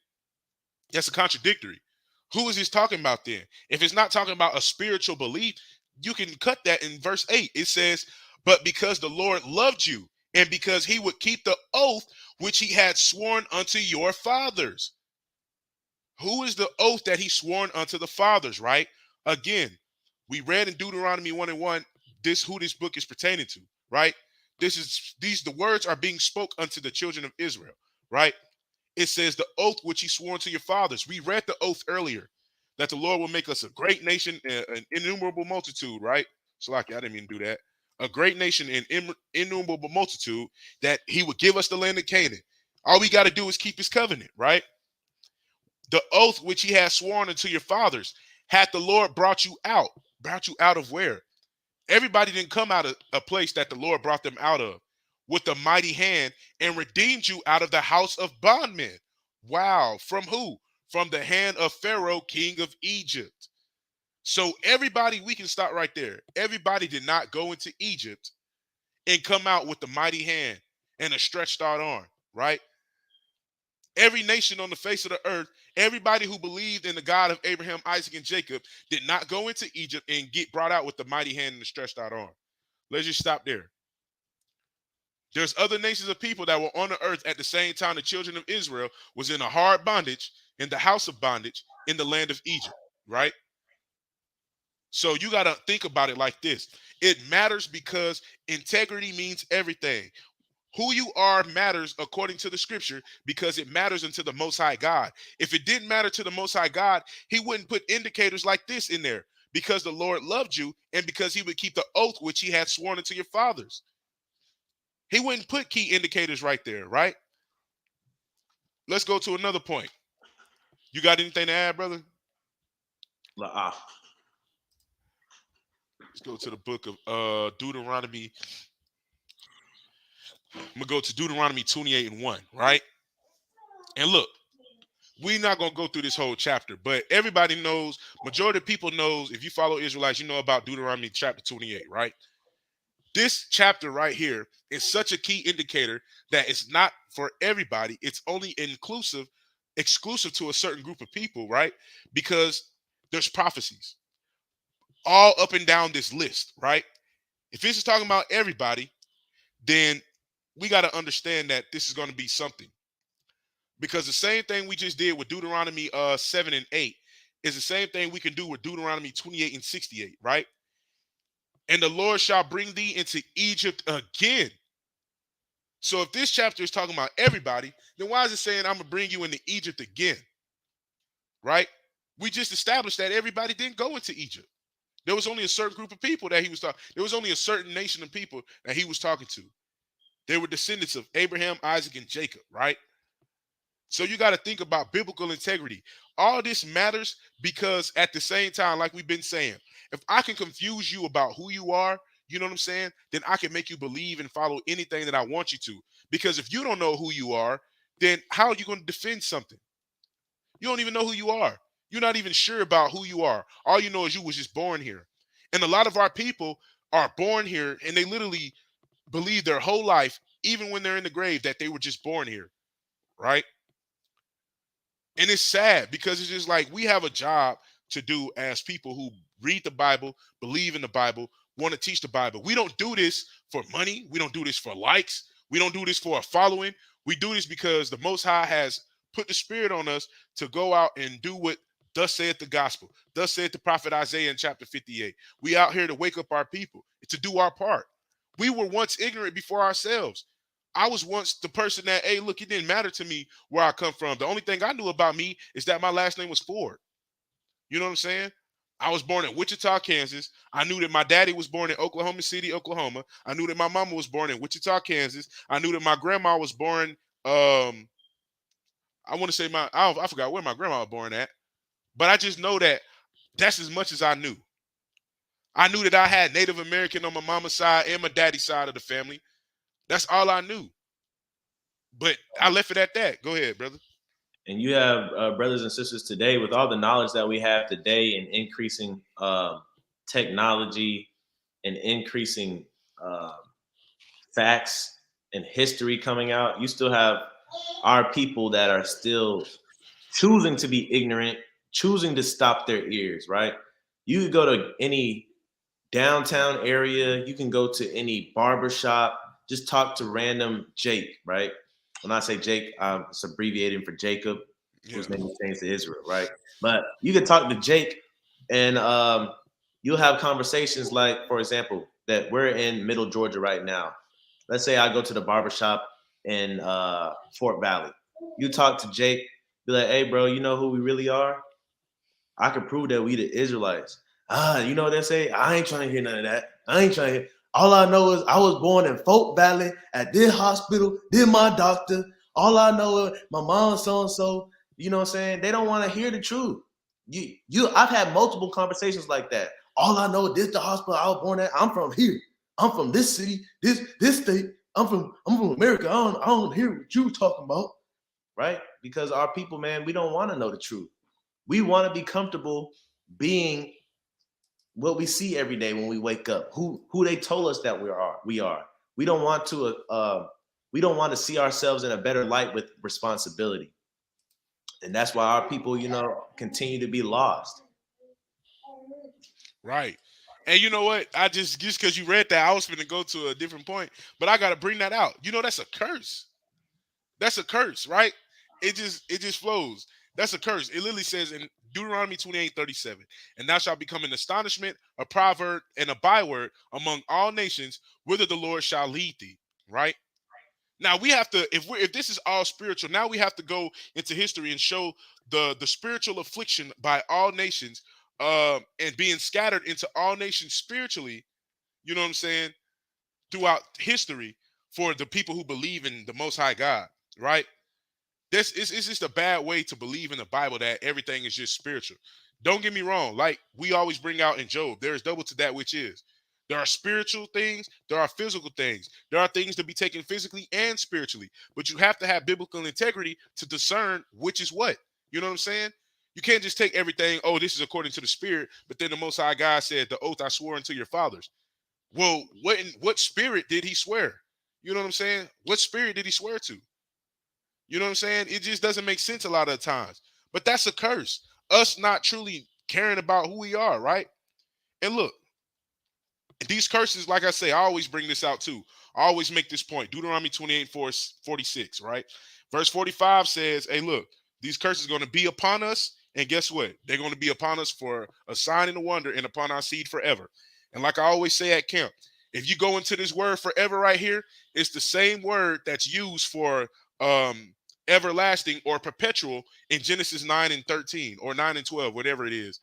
That's a contradictory. Who is this talking about then? If it's not talking about a spiritual belief, you can cut that in verse 8. It says, but because the Lord loved you and because he would keep the oath which he had sworn unto your fathers. Who is the oath that he sworn unto the fathers, right? Again, we read in Deuteronomy 1 and 1, who this book is pertaining to, right? The words are being spoke unto the children of Israel, right? It says the oath which he swore to your fathers. We read the oath earlier that the Lord will make us a great nation, an innumerable multitude, right? So like I didn't mean to do that. A great nation and innumerable multitude, that he would give us the land of Canaan. All we got to do is keep his covenant, right? The oath which he has sworn unto your fathers, had the Lord brought you out of where? Everybody didn't come out of a place that the Lord brought them out of with a mighty hand and redeemed you out of the house of bondmen. Wow. From who? From the hand of Pharaoh, king of Egypt. So everybody, we can start right there. Everybody did not go into Egypt and come out with the mighty hand and a stretched out arm, right? Every nation on the face of the earth, everybody who believed in the God of Abraham, Isaac, and Jacob did not go into Egypt and get brought out with the mighty hand and the stretched out arm. Let's just stop there. There's other nations of people that were on the earth at the same time the children of Israel was in a hard bondage, in the house of bondage, in the land of Egypt, right? So you got to think about it like this. It matters because integrity means everything. Who you are matters according to the scripture because it matters unto the Most High God. If it didn't matter to the Most High God, he wouldn't put indicators like this in there, because the Lord loved you and because he would keep the oath which he had sworn unto your fathers. He wouldn't put key indicators right there, right? Let's go to another point. You got anything to add, brother? Let's go to the book of Deuteronomy I'm gonna go to Deuteronomy 28 and 1, right? And look, we're not gonna go through this whole chapter, but everybody knows, majority of people knows, if you follow Israelites, you know about Deuteronomy chapter 28, right? This chapter right here is such a key indicator that it's not for everybody. It's only exclusive to a certain group of people, right? Because there's prophecies all up and down this list, right? If this is talking about everybody, then we got to understand that this is going to be something. Because the same thing we just did with Deuteronomy 7 and 8 is the same thing we can do with Deuteronomy 28 and 68, right? And the Lord shall bring thee into Egypt again. So if this chapter is talking about everybody, then why is it saying I'm gonna bring you into Egypt again? Right? We just established that everybody didn't go into Egypt. There was only a certain group of people that he was talking. There was only a certain nation of people that he was talking to. They were descendants of Abraham, Isaac, and Jacob, right? So you got to think about biblical integrity. All this matters because at the same time, like we've been saying, if I can confuse you about who you are, you know what I'm saying? Then I can make you believe and follow anything that I want you to. Because if you don't know who you are, then how are you going to defend something? You don't even know who you are. You're not even sure about who you are. All you know is you was just born here. And a lot of our people are born here and they literally believe their whole life, even when they're in the grave, that they were just born here, right? And it's sad because it's just like we have a job to do as people who read the Bible, believe in the Bible, want to teach the Bible. We don't do this for money. We don't do this for likes. We don't do this for a following. We do this because the Most High has put the Spirit on us to go out and do what thus saith the gospel. Thus saith the prophet Isaiah in chapter 58. We out here to wake up our people, to do our part. We were once ignorant before ourselves. I was once the person that, hey, look, it didn't matter to me where I come from. The only thing I knew about me is that my last name was Ford. You know what I'm saying? I was born in Wichita, Kansas. I knew that my daddy was born in Oklahoma City, Oklahoma. I knew that my mama was born in Wichita, Kansas. I knew that my grandma was born. I want to say I forgot where my grandma was born at, but I just know that that's as much as I knew. I knew that I had Native American on my mama's side and my daddy's side of the family. That's all I knew. But I left it at that. Go ahead, brother.
And you have brothers and sisters today with all the knowledge that we have today and increasing technology and increasing uh, facts and history coming out. You still have our people that are still choosing to be ignorant, choosing to stop their ears, right? You could go to any downtown area, you can go to any barber shop, just talk to random Jake, right? When I say Jake, it's abbreviating for Jacob,
Yeah.
whose name was changed to Israel, right? But you can talk to Jake and you'll have conversations like, for example, that we're in Middle Georgia right now. Let's say I go to the barbershop in Fort Valley. You talk to Jake, be like, hey, bro, you know who we really are? I can prove that we the Israelites. You know what they say? I ain't trying to hear none of that. I ain't trying to hear. All I know is I was born in Fort Valley at this hospital, did my doctor. All I know is my mom so and so. You know what I'm saying? They don't want to hear the truth. I've had multiple conversations like that. All I know is this the hospital I was born at. I'm from here. I'm from this city, this state. I'm from America. I don't hear what you talking about, right? Because our people, man, we don't want to know the truth. We want to be comfortable being what we see every day when we wake up. Who they told us that we are. We are. We don't want to. We don't want to see ourselves in a better light with responsibility, and that's why our people, continue to be lost.
Right. And you know what? I just because you read that, I was going to go to a different point, but I got to bring that out. You know, that's a curse. That's a curse, right? It just flows. That's a curse. It literally says in Deuteronomy 28:37, and thou shalt become an astonishment, a proverb, and a byword among all nations, whither the Lord shall lead thee. Right? Now we have to, if this is all spiritual, now we have to go into history and show the spiritual affliction by all nations, and being scattered into all nations spiritually. You know what I'm saying? Throughout history for the people who believe in the Most High God, right? This is it's just a bad way to believe in the Bible that everything is just spiritual. Don't get me wrong. Like we always bring out in Job, there is double to that which is. There are spiritual things, there are physical things. There are things to be taken physically and spiritually. But you have to have biblical integrity to discern which is what. You know what I'm saying? You can't just take everything, oh, this is according to the spirit, but then the Most High God said, the oath I swore unto your fathers. Well, what spirit did he swear? You know what I'm saying? What spirit did he swear to? You know what I'm saying? It just doesn't make sense a lot of the times. But that's a curse. Us not truly caring about who we are, right? And look, these curses, like I say, I always bring this out too. I always make this point. Deuteronomy 28, 46, right? Verse 45 says, hey, look, these curses are going to be upon us. And guess what? They're going to be upon us for a sign and a wonder and upon our seed forever. And like I always say at camp, if you go into this word forever right here, it's the same word that's used for everlasting or perpetual in Genesis 9 and 13 or 9 and 12, whatever it is.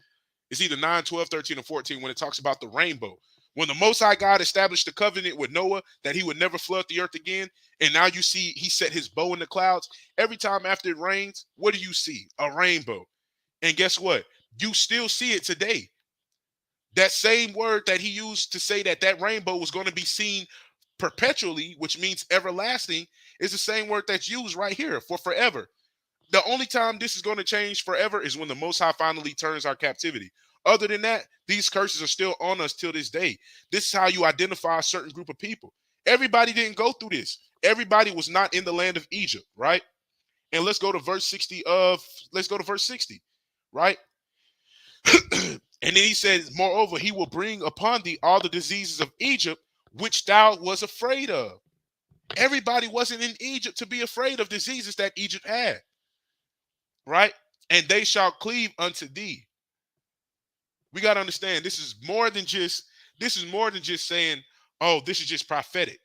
It's either 9, 12, 13, or 14 when it talks about the rainbow. When the Most High God established the covenant with Noah that he would never flood the earth again, and now you see he set his bow in the clouds, every time after it rains, what do you see? A rainbow. And guess what? You still see it today. That same word that he used to say that that rainbow was going to be seen perpetually, which means everlasting, is the same word that's used right here for forever. The only time this is going to change forever is when the Most High finally turns our captivity. Other than that, these curses are still on us till this day. This is how you identify a certain group of people. Everybody didn't go through this. Everybody was not in the land of Egypt, right? And let's go to verse 60, right? And then he says, moreover, he will bring upon thee all the diseases of Egypt, which thou was afraid of. Everybody wasn't in Egypt to be afraid of diseases that Egypt had, right? And they shall cleave unto thee. We got to understand this is more than just saying, oh, this is just prophetic.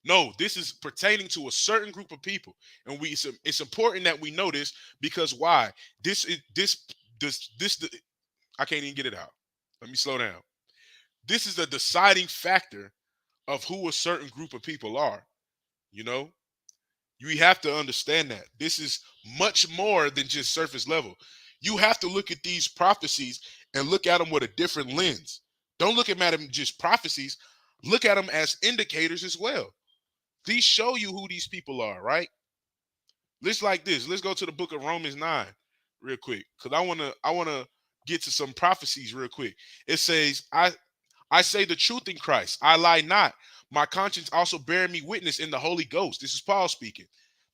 No, this is pertaining to a certain group of people. And it's important that we know this because why? This is this I can't even get it out. Let me slow down. This is a deciding factor of who a certain group of people are, you know? You have to understand that this is much more than just surface level. You have to look at these prophecies and look at them with a different lens. Don't look at them just prophecies. Look at them as indicators as well. These show you who these people are, right? Let's like this. Let's go to the book of Romans 9 real quick. Because I wanna get to some prophecies real quick. It says, I say the truth in Christ. I lie not. My conscience also bearing me witness in the Holy Ghost. This is Paul speaking.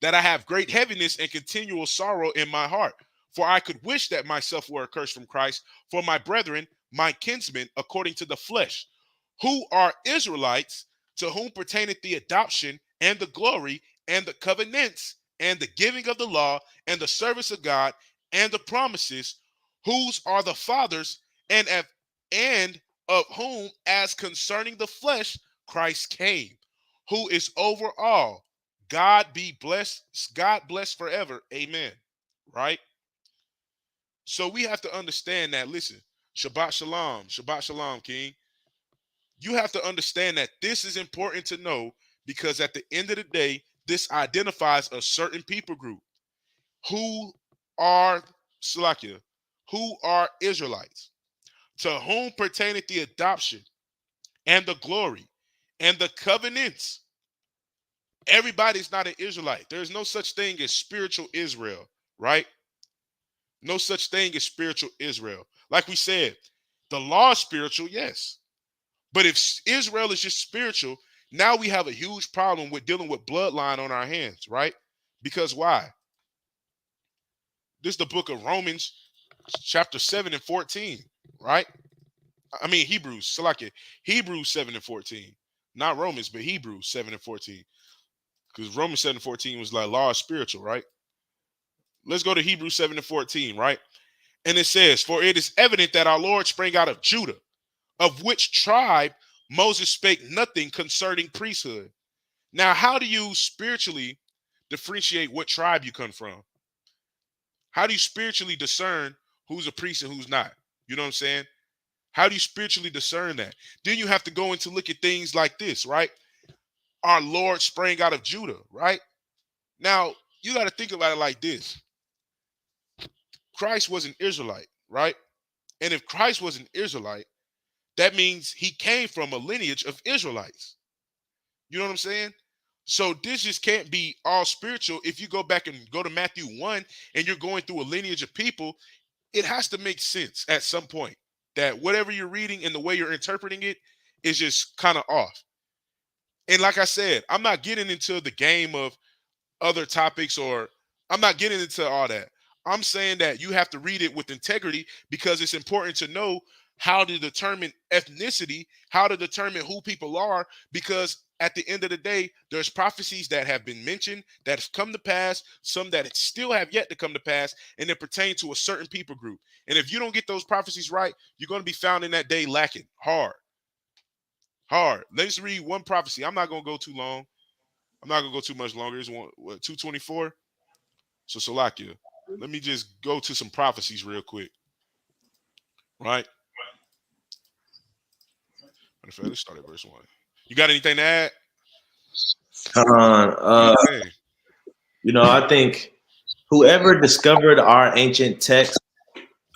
That I have great heaviness and continual sorrow in my heart. For I could wish that myself were accursed from Christ for my brethren, my kinsmen, according to the flesh, who are Israelites, to whom pertaineth the adoption and the glory and the covenants and the giving of the law and the service of God and the promises, whose are the fathers, and of whom, as concerning the flesh, Christ came, who is over all. God be blessed. God bless forever. Amen. Right? So we have to understand that. Listen, Shabbat Shalom. Shabbat Shalom, King. You have to understand that this is important to know because at the end of the day, this identifies a certain people group who are Salakia, who are Israelites, to whom pertaineth the adoption and the glory and the covenants. Everybody's not an Israelite. There's no such thing as spiritual Israel, right? No such thing as spiritual Israel. Like we said, the law is spiritual, yes. But if Israel is just spiritual, now we have a huge problem with dealing with bloodline on our hands, right? Because why? This is the book of Romans, chapter 7 and 14, right? I mean, Hebrews, Salakia, Hebrews 7 and 14. Not Romans, but Hebrews 7 and 14. Because Romans 7 and 14 was like law is spiritual, right? Let's go to Hebrews 7 and 14, right? And it says, for it is evident that our Lord sprang out of Judah, of which tribe Moses spake nothing concerning priesthood. Now, how do you spiritually differentiate what tribe you come from? How do you spiritually discern who's a priest and who's not? You know what I'm saying? How do you spiritually discern that? Then you have to go into look at things like this, right? Our Lord sprang out of Judah, right? Now, you got to think about it like this. Christ was an Israelite, right? And if Christ was an Israelite, That means he came from a lineage of Israelites. You know what I'm saying? So this just can't be all spiritual. If you go back and go to Matthew 1 and you're going through a lineage of people, it has to make sense at some point that whatever you're reading and the way you're interpreting it is just kind of off. And like I said, I'm not getting into the game of other topics, or I'm not getting into all that. I'm saying that you have to read it with integrity because it's important to know how to determine ethnicity, how to determine who people are, because at the end of the day, there's prophecies that have been mentioned that have come to pass, some that still have yet to come to pass, and they pertain to a certain people group. And if you don't get those prophecies right, you're going to be found in that day lacking hard. Hard. Let's read one prophecy. I'm not going to go too long. I'm not gonna go too much longer. It's 224. So Salakia, let me just go to some prophecies real quick. Right? Matter of fact, let's start at verse 1. You got anything to add? Do your
Uh,
thing.
I think whoever discovered our ancient text,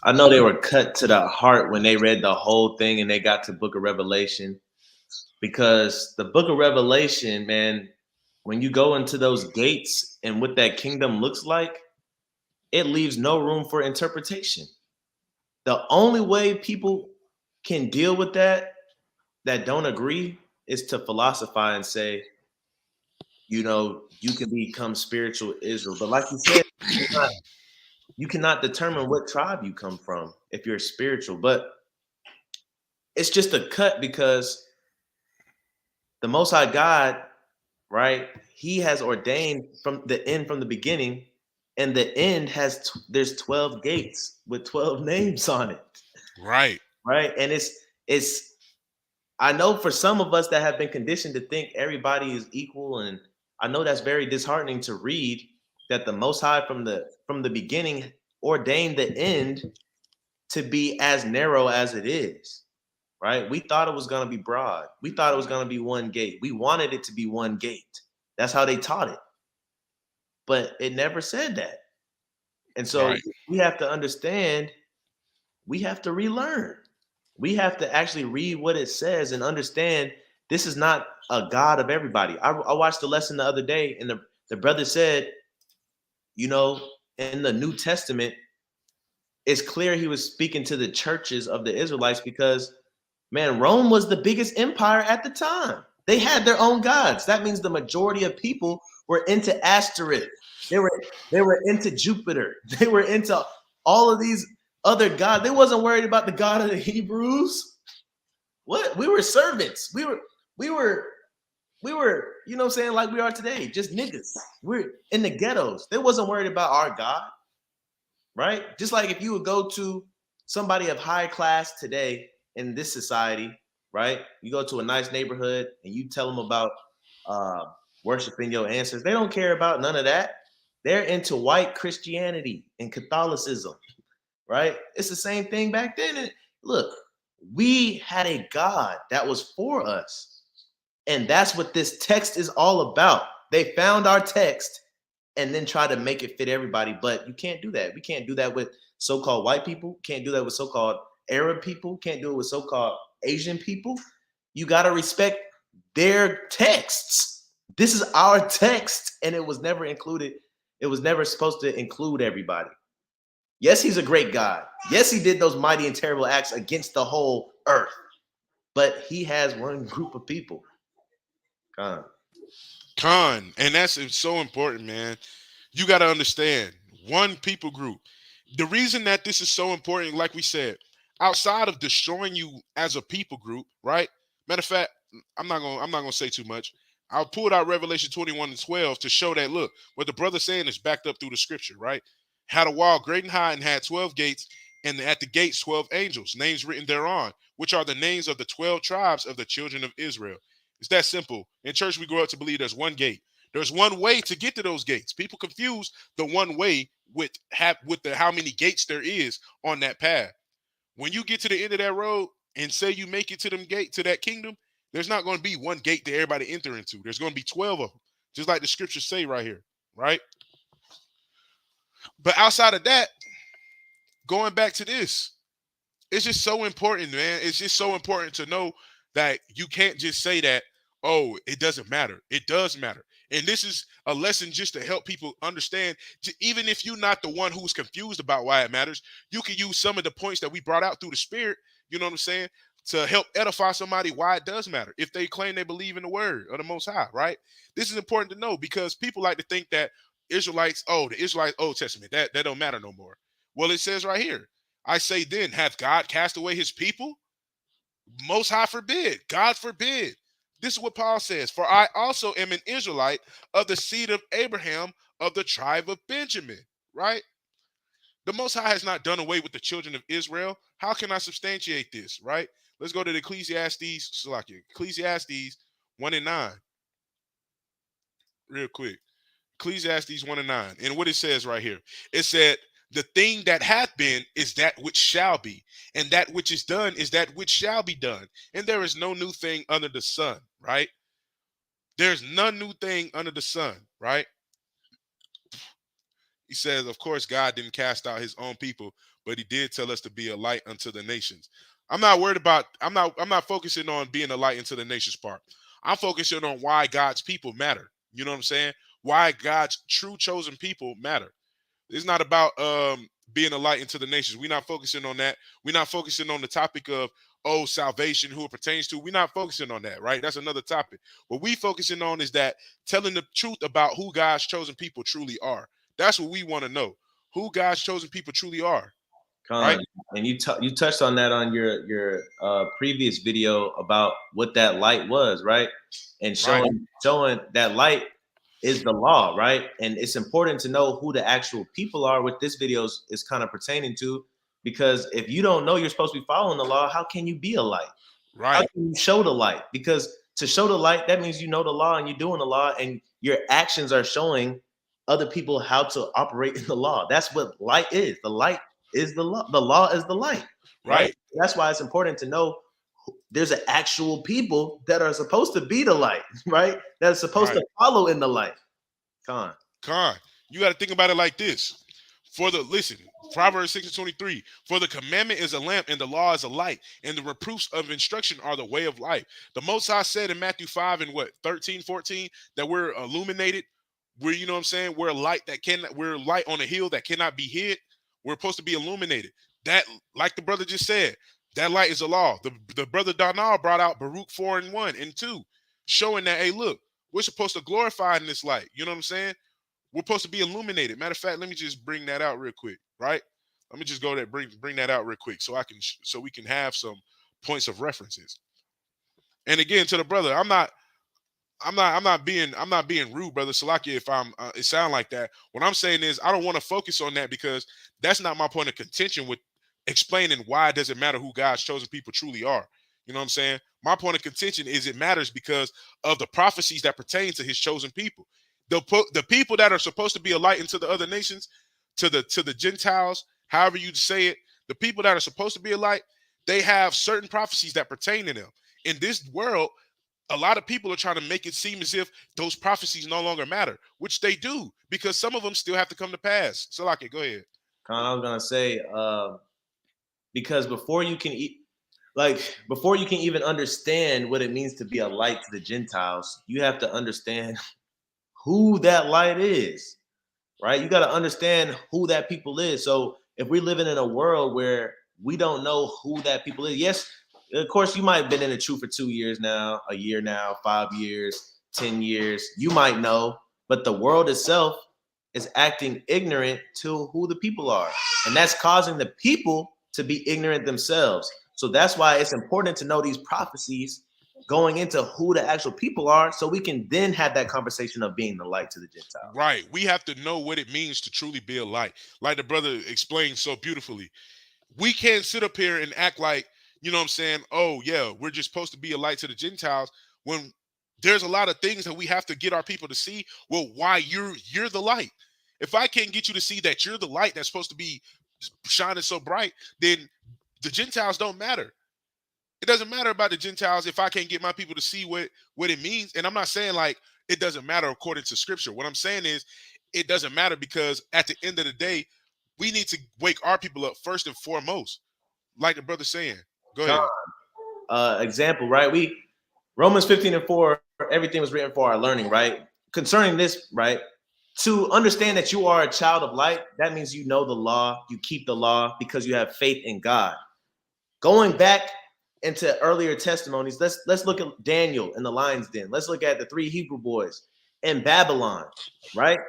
I know they were cut to the heart when they read the whole thing and they got to Book of Revelation. Because the Book of Revelation, man, when you go into those gates and what that kingdom looks like, it leaves no room for interpretation. The only way people can deal with that don't agree is to philosophize and say, you can become spiritual Israel. But like you said, you cannot determine what tribe you come from if you're spiritual. But it's just a cut because the Most High God, right? He has ordained from the end, from the beginning, and the end there's 12 gates with 12 names on it,
Right.
right? And it's I know for some of us that have been conditioned to think everybody is equal, and I know that's very disheartening to read that the Most High from the beginning ordained the end to be as narrow as it is, right? We thought it was going to be broad. We thought it was going to be one gate. We wanted it to be one gate. That's how they taught it, but it never said that. And so
Right.
we have to understand. We have to relearn. We have to actually read what it says and understand this is not a God of everybody. I watched the lesson the other day, and the brother said, you know, in the New Testament, it's clear he was speaking to the churches of the Israelites because, man, Rome was the biggest empire at the time. They had their own gods. That means the majority of people were into Asteroth. They were they were into Jupiter. They were into all of these other gods. They wasn't worried about the God of the Hebrews. What? We were servants. We were we were, what I'm saying, like we are today, just niggas. We're in the ghettos. They wasn't worried about our God, right? Just like if you would go to somebody of high class today in this society, right? You go to a nice neighborhood and you tell them about uh, worshiping your ancestors. They don't care about none of that. They're into white Christianity and Catholicism, right? It's the same thing back then. And look, we had a God that was for us. And that's what this text is all about. They found our text and then try to make it fit everybody. But you can't do that. We can't do that with so-called white people. Can't do that with so-called Arab people. Can't do it with so-called Asian people. You got to respect their texts. This is our text, and it was never included. It was never supposed to include everybody. Yes, he's a great God. Yes, he did those mighty and terrible acts against the whole earth. But he has one group of people. God.
Con. And that's so important, man. You got to understand one people group. The reason that this is so important, like we said, outside of destroying you as a people group, right? Matter of fact, I'm not gonna say too much. I'll pull out Revelation 21 and 12 to show that look, what the brother's saying is backed up through the scripture, right? Had a wall great and high and had 12 gates, and at the gates 12 angels, names written thereon, which are the names of the 12 tribes of the children of Israel. It's that simple. In church, we grow up to believe there's one gate. There's one way to get to those gates. People confuse the one way with the how many gates there is on that path. When you get to the end of that road and say you make it to them gate to that kingdom, there's not going to be one gate that everybody enter into. There's going to be 12 of them, just like the scriptures say right here, right? But outside of that, going back to this, It's just so important, man. It's just so important to know that you can't just say that, oh, it doesn't matter. It does matter. And this is a lesson just to help people understand. Even if you're not the one who's confused about why it matters, you can use some of the points that we brought out through the spirit, you know what I'm saying, to help edify somebody why it does matter if they claim they believe in the word of the Most High, right? This is important to know because people like to think that Israelites, oh, the Israelites Old Testament, that don't matter no more. Well, it says right here, I say then, hath God cast away his people? Most High forbid. God forbid. This is what Paul says. For I also am an Israelite of the seed of Abraham of the tribe of Benjamin. Right? The Most High has not done away with the children of Israel. How can I substantiate this? Right? Let's go to the Ecclesiastes, Salakia. Ecclesiastes 1 and 9, real quick. Ecclesiastes 1 and 9. And what it says right here, it said, the thing that hath been is that which shall be, and that which is done is that which shall be done. And there is no new thing under the sun, right? There's none new thing under the sun, right? He says, of course, God didn't cast out his own people, but he did tell us to be a light unto the nations. I'm not worried about, I'm not focusing on being a light into the nations part. I'm focusing on why God's people matter. You know what I'm saying? Why God's true chosen people matter. It's not about being a light into the nations. We're not focusing on that. We're not focusing on the topic of, oh, salvation, who it pertains to. We're not focusing on that, right? That's another topic. What we focusing on is that telling the truth about who God's chosen people truly are. That's what we want to know. Who God's chosen people truly are,
Con,
right?
and you touched on that on your previous video about what that light was, right? And
Right,
showing that light is the law, right? And it's important to know who the actual people are. What this video is kind of pertaining to, because if you don't know you're supposed to be following the law, how can you be a light? How
right,
can you show the light? Because to show the light, that means you know the law and you're doing the law, and your actions are showing other people how to operate in the law. That's what light is. The light is the law. The law is the light, right?
right,
That's why it's important to know there's an actual people that are supposed to be the light, right? That are supposed
right.
to follow in the light. Con.
Con, you got to think about it like this. Listen, Proverbs 6 and 23, for the commandment is a lamp and the law is a light, and the reproofs of instruction are the way of life. The Most High said in Matthew 5 and what, 13, 14, that we're illuminated. We're, you know what I'm saying? We're light on a hill that cannot be hid. We're supposed to be illuminated. That, like the brother just said, that light is a law. The brother Darnall brought out Baruch 4 and 1 and 2, showing that, hey, look, we're supposed to glorify in this light. You know what I'm saying? We're supposed to be illuminated. Matter of fact, let me just bring that out real quick, right? Let me just go there, bring that out real quick, so so we can have some points of references. And again, to the brother, I'm not being rude, brother Salakia. If it sound like that. What I'm saying is, I don't want to focus on that because that's not my point of contention with explaining why it doesn't matter who God's chosen people truly are. You know what I'm saying? My point of contention is it matters because of the prophecies that pertain to His chosen people. The people that are supposed to be a light into the other nations, to the Gentiles, however you say it, the people that are supposed to be a light, they have certain prophecies that pertain to them. In this world, a lot of people are trying to make it seem as if those prophecies no longer matter, which they do, because some of them still have to come to pass. So, like, go ahead.
Con, I was gonna say, because before you can even understand what it means to be a light to the Gentiles, you have to understand who that light is, right? You got to understand who that people is. So if we're living in a world where we don't know who that people is, yes, of course, you might have been in the truth for 2 years now, a year now, 5 years, 10 years. You might know, but the world itself is acting ignorant to who the people are. And that's causing the people to be ignorant themselves. So that's why it's important to know these prophecies going into who the actual people are so we can then have that conversation of being the light to the Gentiles.
Right. We have to know what it means to truly be a light. Like the brother explained so beautifully. We can't sit up here and act like, you know what I'm saying? Oh, yeah, we're just supposed to be a light to the Gentiles when there's a lot of things that we have to get our people to see. Well, why you're the light. If I can't get you to see that you're the light that's supposed to be shining so bright, then the Gentiles don't matter. It doesn't matter about the Gentiles if I can't get my people to see what it means. And I'm not saying like it doesn't matter according to scripture. What I'm saying is it doesn't matter because at the end of the day, we need to wake our people up first and foremost. like the brother saying. Go
Con,
ahead.
example, right? We Romans 15:4, everything was written for our learning, right? Concerning this, right? To understand that you are a child of light, that means you know the law, you keep the law because you have faith in God. Going back into earlier testimonies, let's look at Daniel in the lion's den. Let's look at the three Hebrew boys in Babylon, right?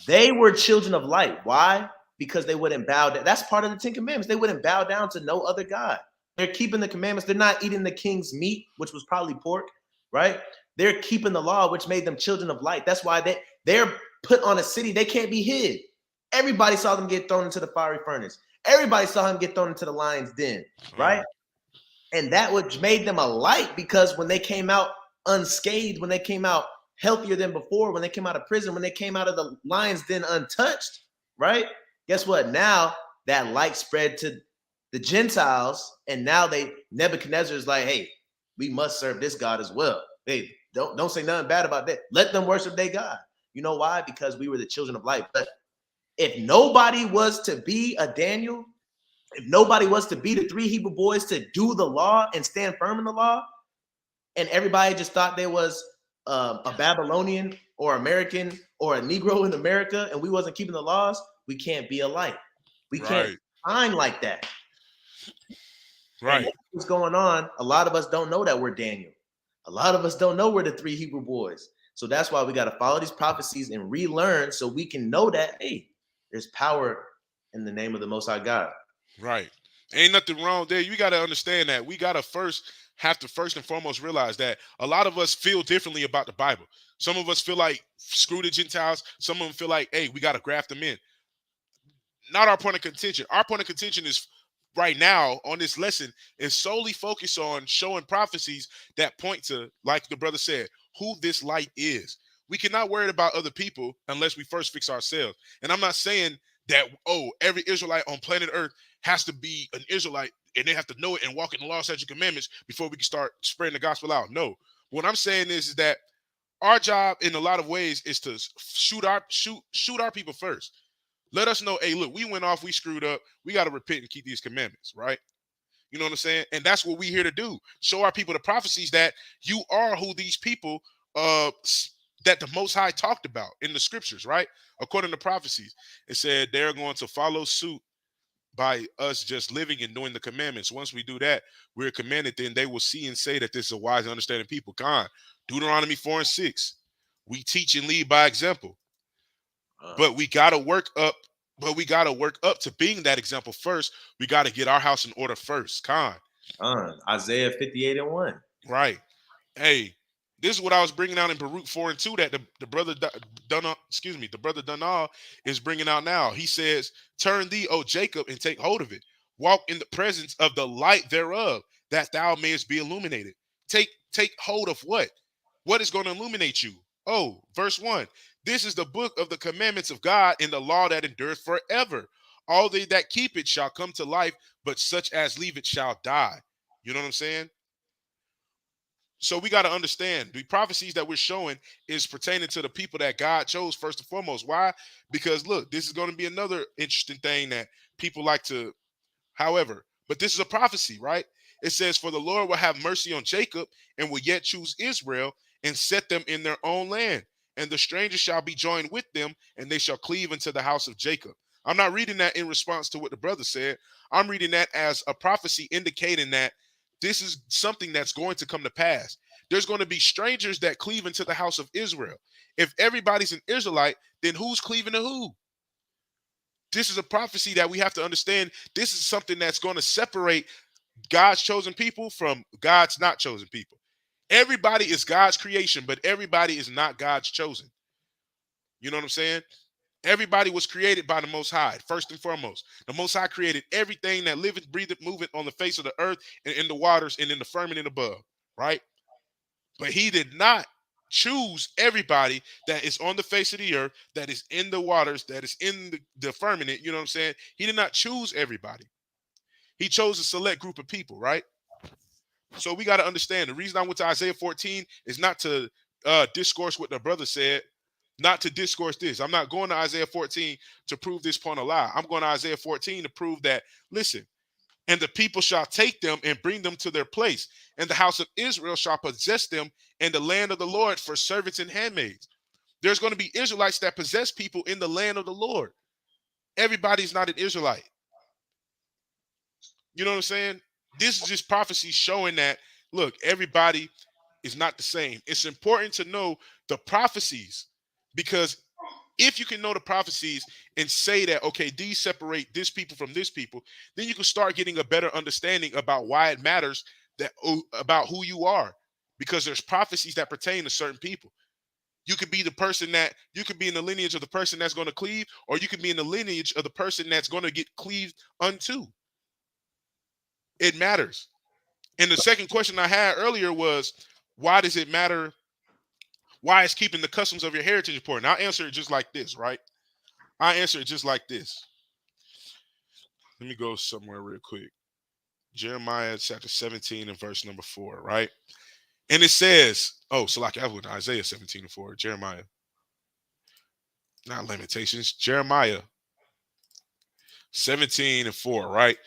They were children of light. Why? Because they wouldn't bow down. That's part of the Ten Commandments. They wouldn't bow down to no other God. They're keeping the commandments. They're not eating the king's meat, which was probably pork, right? They're keeping the law, which made them children of light. That's why they're put on a city. They can't be hid. Everybody saw them get thrown into the fiery furnace. Everybody saw him get thrown into the lion's den, right? And that which made them a light, because when they came out unscathed, when they came out healthier than before, when they came out of prison, when they came out of the lion's den untouched, right? Guess what? Now that light spread to the Gentiles, and now Nebuchadnezzar is like, hey, we must serve this God as well. Hey, don't say nothing bad about that. Let them worship their God. You know why? Because we were the children of light. But if nobody was to be a Daniel, if nobody was to be the three Hebrew boys to do the law and stand firm in the law, and everybody just thought there was a Babylonian or American or a Negro in America, and we wasn't keeping the laws, we can't be a light. We can't
Right.
shine like that. And
Right.
that's what's going on. A lot of us don't know that we're Daniel. A lot of us don't know we're the three Hebrew boys. So that's why we got to follow these prophecies and relearn so we can know that, hey, there's power in the name of the Most High God.
Right. Ain't nothing wrong there. You got to understand that. We got to first and foremost realize that a lot of us feel differently about the Bible. Some of us feel like screw the Gentiles. Some of them feel like, hey, we got to graft them in. Not our point of contention. Our point of contention is right now on this lesson is solely focused on showing prophecies that point to, like the brother said, who this light is. We cannot worry about other people unless we first fix ourselves. And I'm not saying that, oh, every Israelite on planet Earth has to be an Israelite and they have to know it and walk in the law, statutes, and commandments before we can start spreading the gospel out. No. What I'm saying is that our job in a lot of ways is to shoot our people first. Let us know, hey, look, we went off, we screwed up. We got to repent and keep these commandments, right? You know what I'm saying? And that's what we're here to do. Show our people the prophecies that you are who these people that the Most High talked about in the scriptures, right? According to prophecies, it said they're going to follow suit by us just living and doing the commandments. Once we do that, we're commanded, then they will see and say that this is a wise and understanding people. God, Deuteronomy 4:6. We teach and lead by example. But we gotta work up. But we gotta work up to being that example first. We gotta get our house in order first.
Isaiah 58:1.
Right. Hey, this is what I was bringing out in Baruch 4:2 that the brother the brother Dunal is bringing out now. He says, "Turn thee, O Jacob, and take hold of it. Walk in the presence of the light thereof, that thou mayest be illuminated." Take hold of what? What is going to illuminate you? Oh, verse 1. This is the book of the commandments of God and the law that endureth forever. All they that keep it shall come to life, but such as leave it shall die. You know what I'm saying? So we got to understand the prophecies that we're showing is pertaining to the people that God chose first and foremost. Why? Because look, this is going to be another interesting thing that people like to, however, but this is a prophecy, right? It says, "For the Lord will have mercy on Jacob and will yet choose Israel and set them in their own land. And the stranger shall be joined with them, and they shall cleave unto the house of Jacob." I'm not reading that in response to what the brother said. I'm reading that as a prophecy indicating that this is something that's going to come to pass. There's going to be strangers that cleave into the house of Israel. If everybody's an Israelite, then who's cleaving to who? This is a prophecy that we have to understand. This is something that's going to separate God's chosen people from God's not chosen people. Everybody is God's creation, but everybody is not God's chosen. You know what I'm saying? Everybody was created by the Most High, first and foremost. The Most High created everything that liveth, breatheth, moveth on the face of the earth and in the waters and in the firmament above, right? But he did not choose everybody that is on the face of the earth, that is in the waters, that is in the firmament. You know what I'm saying? He did not choose everybody. He chose a select group of people, right? So we got to understand the reason I went to Isaiah 14 is not to discourse what the brother said, not to discourse this. I'm not going to Isaiah 14 to prove this point a lie. I'm going to Isaiah 14 to prove that, listen, And the people shall take them and bring them to their place. And the house of Israel shall possess them in the land of the Lord for servants and handmaids. There's going to be Israelites that possess people in the land of the Lord. Everybody's not an Israelite. You know what I'm saying? This is just prophecy showing that, look, everybody is not the same. It's important to know the prophecies, because if you can know the prophecies and say that, okay, these separate this people from this people, then you can start getting a better understanding about why it matters that about who you are, because there's prophecies that pertain to certain people. You could be the person that you could be in the lineage of the person that's going to cleave, or you could be in the lineage of the person that's going to get cleaved unto. It matters. And the second question I had earlier was, why does it matter? Why is keeping the customs of your heritage important? I'll answer it just like this, right? I answer it just like this. Let me go somewhere real quick. Jeremiah chapter 17 and verse number 4, right? And it says, oh, so like I would Isaiah 17 and 4, Jeremiah, not Lamentations, Jeremiah 17 and 4, right?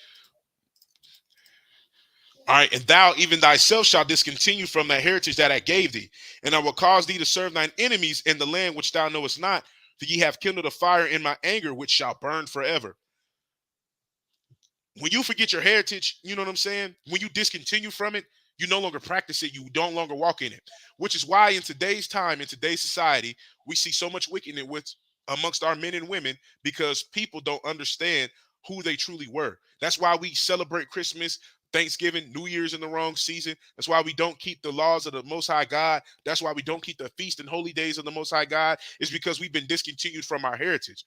All right, and thou even thyself shalt discontinue from that heritage that I gave thee, and I will cause thee to serve thine enemies in the land which thou knowest not, for ye have kindled a fire in my anger, which shall burn forever. When you forget your heritage, you know what I'm saying? When you discontinue from it, you no longer practice it, you don't longer walk in it. Which is why in today's time, in today's society, we see so much wickedness with amongst our men and women, because people don't understand who they truly were. That's why we celebrate Christmas, Thanksgiving, New Year's in the wrong season. That's why we don't keep the laws of the Most High God. That's why we don't keep the feast and holy days of the Most High God, is because we've been discontinued from our heritage.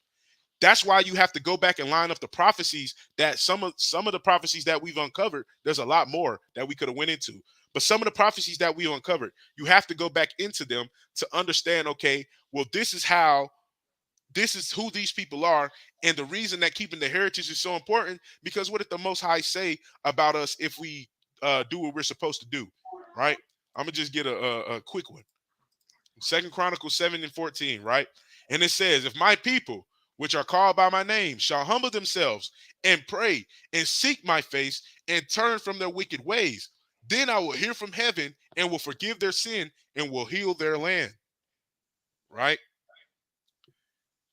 That's why you have to go back and line up the prophecies, that some of the prophecies that we've uncovered. There's a lot more that we could have went into, but some of the prophecies that we uncovered, you have to go back into them to understand, okay, well, this is who these people are. And the reason that keeping the heritage is so important, because what did the Most High say about us if we do what we're supposed to do, right? I'm gonna just get a quick one. Second Chronicles 7 and 14, right? And it says, if my people, which are called by my name, shall humble themselves and pray and seek my face and turn from their wicked ways, then I will hear from heaven and will forgive their sin and will heal their land, right?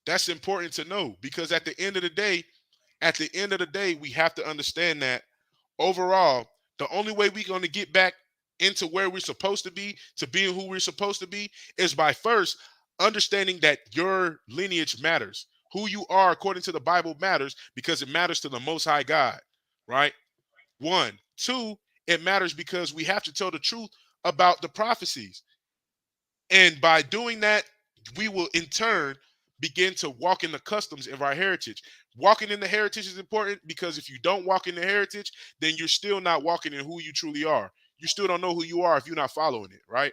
That's important to know, because at the end of the day, we have to understand that overall, the only way we're going to get back into where we're supposed to be, to being who we're supposed to be, is by first understanding that your lineage matters. Who you are according to the Bible matters, because it matters to the Most High God, right? One. Two, it matters because we have to tell the truth about the prophecies. And by doing that, we will in turn begin to walk in the customs of our heritage. Walking in the heritage is important, because if you don't walk in the heritage, then you're still not walking in who you truly are. You still don't know who you are if you're not following it, right?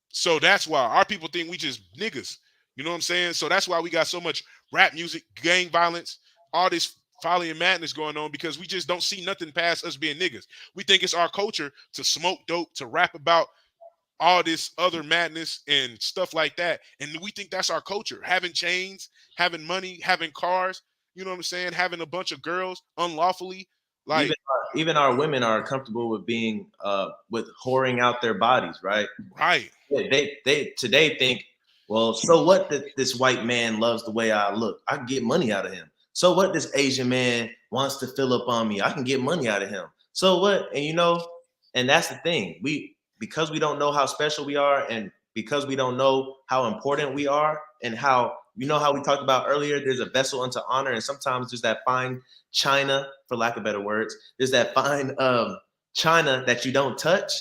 So that's why our people think we just niggas. You know what I'm saying? So that's why we got so much rap music, gang violence, all this folly and madness going on, because we just don't see nothing past us being niggas. We think it's our culture to smoke dope, to rap about all this other madness and stuff like that. And we think that's our culture. Having chains, having money, having cars, you know what I'm saying? Having a bunch of girls unlawfully.
Even
Like,
even our women are comfortable with being with whoring out their bodies, right?
right,
They today think, well, so what that this white man loves the way I look, I can get money out of him. So what, this Asian man wants to fill up on me, I can get money out of him. So what? And and that's the thing. Because we don't know how special we are, and because we don't know how important we are, and how, how we talked about earlier, there's a vessel unto honor, and sometimes there's that fine china, for lack of better words, there's that fine china that you don't touch,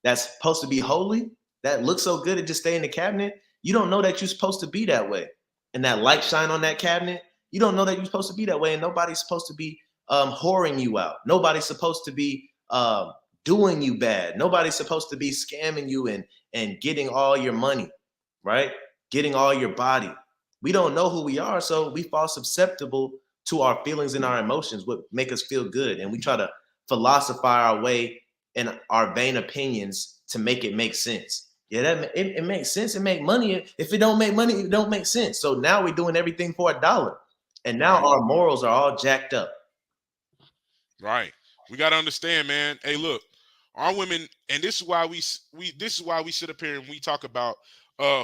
that's supposed to be holy, that looks so good it just stay in the cabinet. You don't know that you're supposed to be that way. And that light shine on that cabinet, you don't know that you're supposed to be that way. And nobody's supposed to be whoring you out. Nobody's supposed to be doing you bad. Nobody's supposed to be scamming you and getting all your money, right? Getting all your body. We don't know who we are, so we fall susceptible to our feelings and our emotions, what make us feel good. And we try to philosophize our way in our vain opinions to make it make sense. Yeah, it makes sense. It make money. If it don't make money, it don't make sense. So now we're doing everything for $1, and now
right.
our morals are all jacked up.
Right. We got to understand, man. Hey, look, our women, and this is why this is why we sit up here and we talk about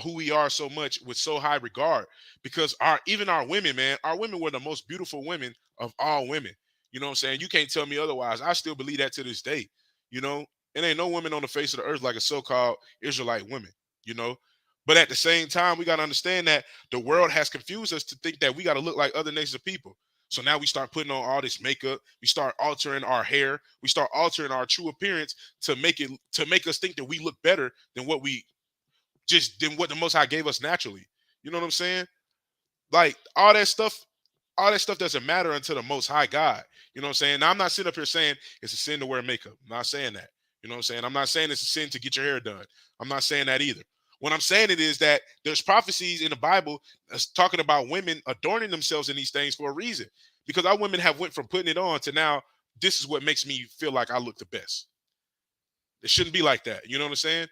who we are so much with so high regard, because our even our women, man, our women were the most beautiful women of all women. You know what I'm saying? You can't tell me otherwise. I still believe that to this day. You know, it ain't no women on the face of the earth like a so-called Israelite women. You know, but at the same time, we got to understand that the world has confused us to think that we got to look like other nations of people. So now we start putting on all this makeup. We start altering our hair. We start altering our true appearance to make us think that we look better than what we just than what the Most High gave us naturally. You know what I'm saying? Like all that stuff doesn't matter until the Most High God. You know what I'm saying? Now I'm not sitting up here saying it's a sin to wear makeup. I'm not saying that. You know what I'm saying? I'm not saying it's a sin to get your hair done. I'm not saying that either. What I'm saying it is that there's prophecies in the Bible that's talking about women adorning themselves in these things for a reason. Because our women have went from putting it on to now, this is what makes me feel like I look the best. It shouldn't be like that. You know what I'm saying?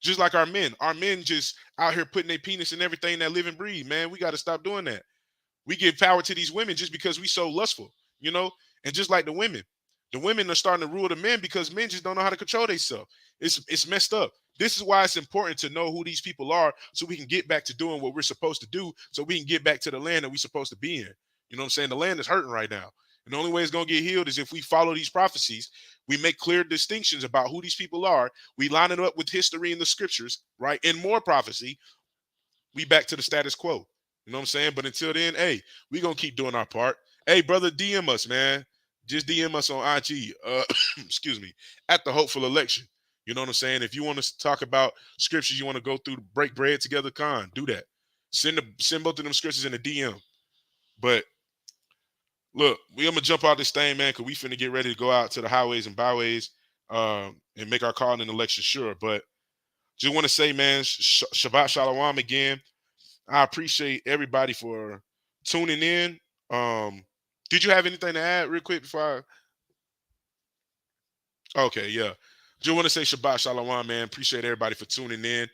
Just like our men. Our men just out here putting their penis in everything that live and breathe, man. We got to stop doing that. We give power to these women just because we so lustful, you know? And just like the women are starting to rule the men because men just don't know how to control themselves. It's messed up. This is why it's important to know who these people are so we can get back to doing what we're supposed to do, so we can get back to the land that we're supposed to be in. You know what I'm saying? The land is hurting right now. And the only way it's going to get healed is if we follow these prophecies, we make clear distinctions about who these people are, we line it up with history in the scriptures, right? And more prophecy, we back to the status quo. You know what I'm saying? But until then, hey, we gonna keep doing our part. Hey, brother, DM us, man. Just DM us on IG. Excuse me, at the hopeful election. You know what I'm saying? If you want to talk about scriptures, you want to go through break bread together, do that. Send both of them scriptures in the DM. But look, we gonna jump out this thing, man, because we finna get ready to go out to the highways and byways and make our call in the election sure. But just want to say, man, Shabbat Shalom again. I appreciate everybody for tuning in. Um, did you have anything to add real quick before Okay, yeah. Just want to say Shabbat Shalom, man. Appreciate everybody for tuning in.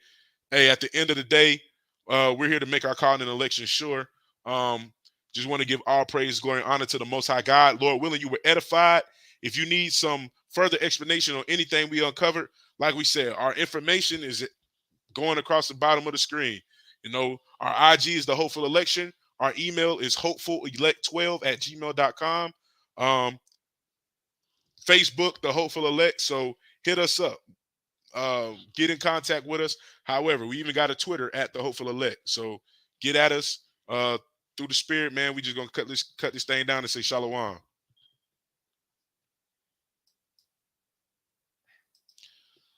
Hey, at the end of the day, we're here to make our call in an election sure. Um, just want to give all praise, glory, and honor to the Most High God. Lord willing, you were edified. If you need some further explanation on anything we uncovered, like we said, our information is going across the bottom of the screen. You know, our IG is the Hopeful Election. Our email is hopefulelect12@gmail.com. Facebook, the Hopeful Elect. So hit us up. Get in contact with us. However, we even got a Twitter at the Hopeful Elect. So get at us through the spirit, man. We just gonna cut this thing down and say shalom.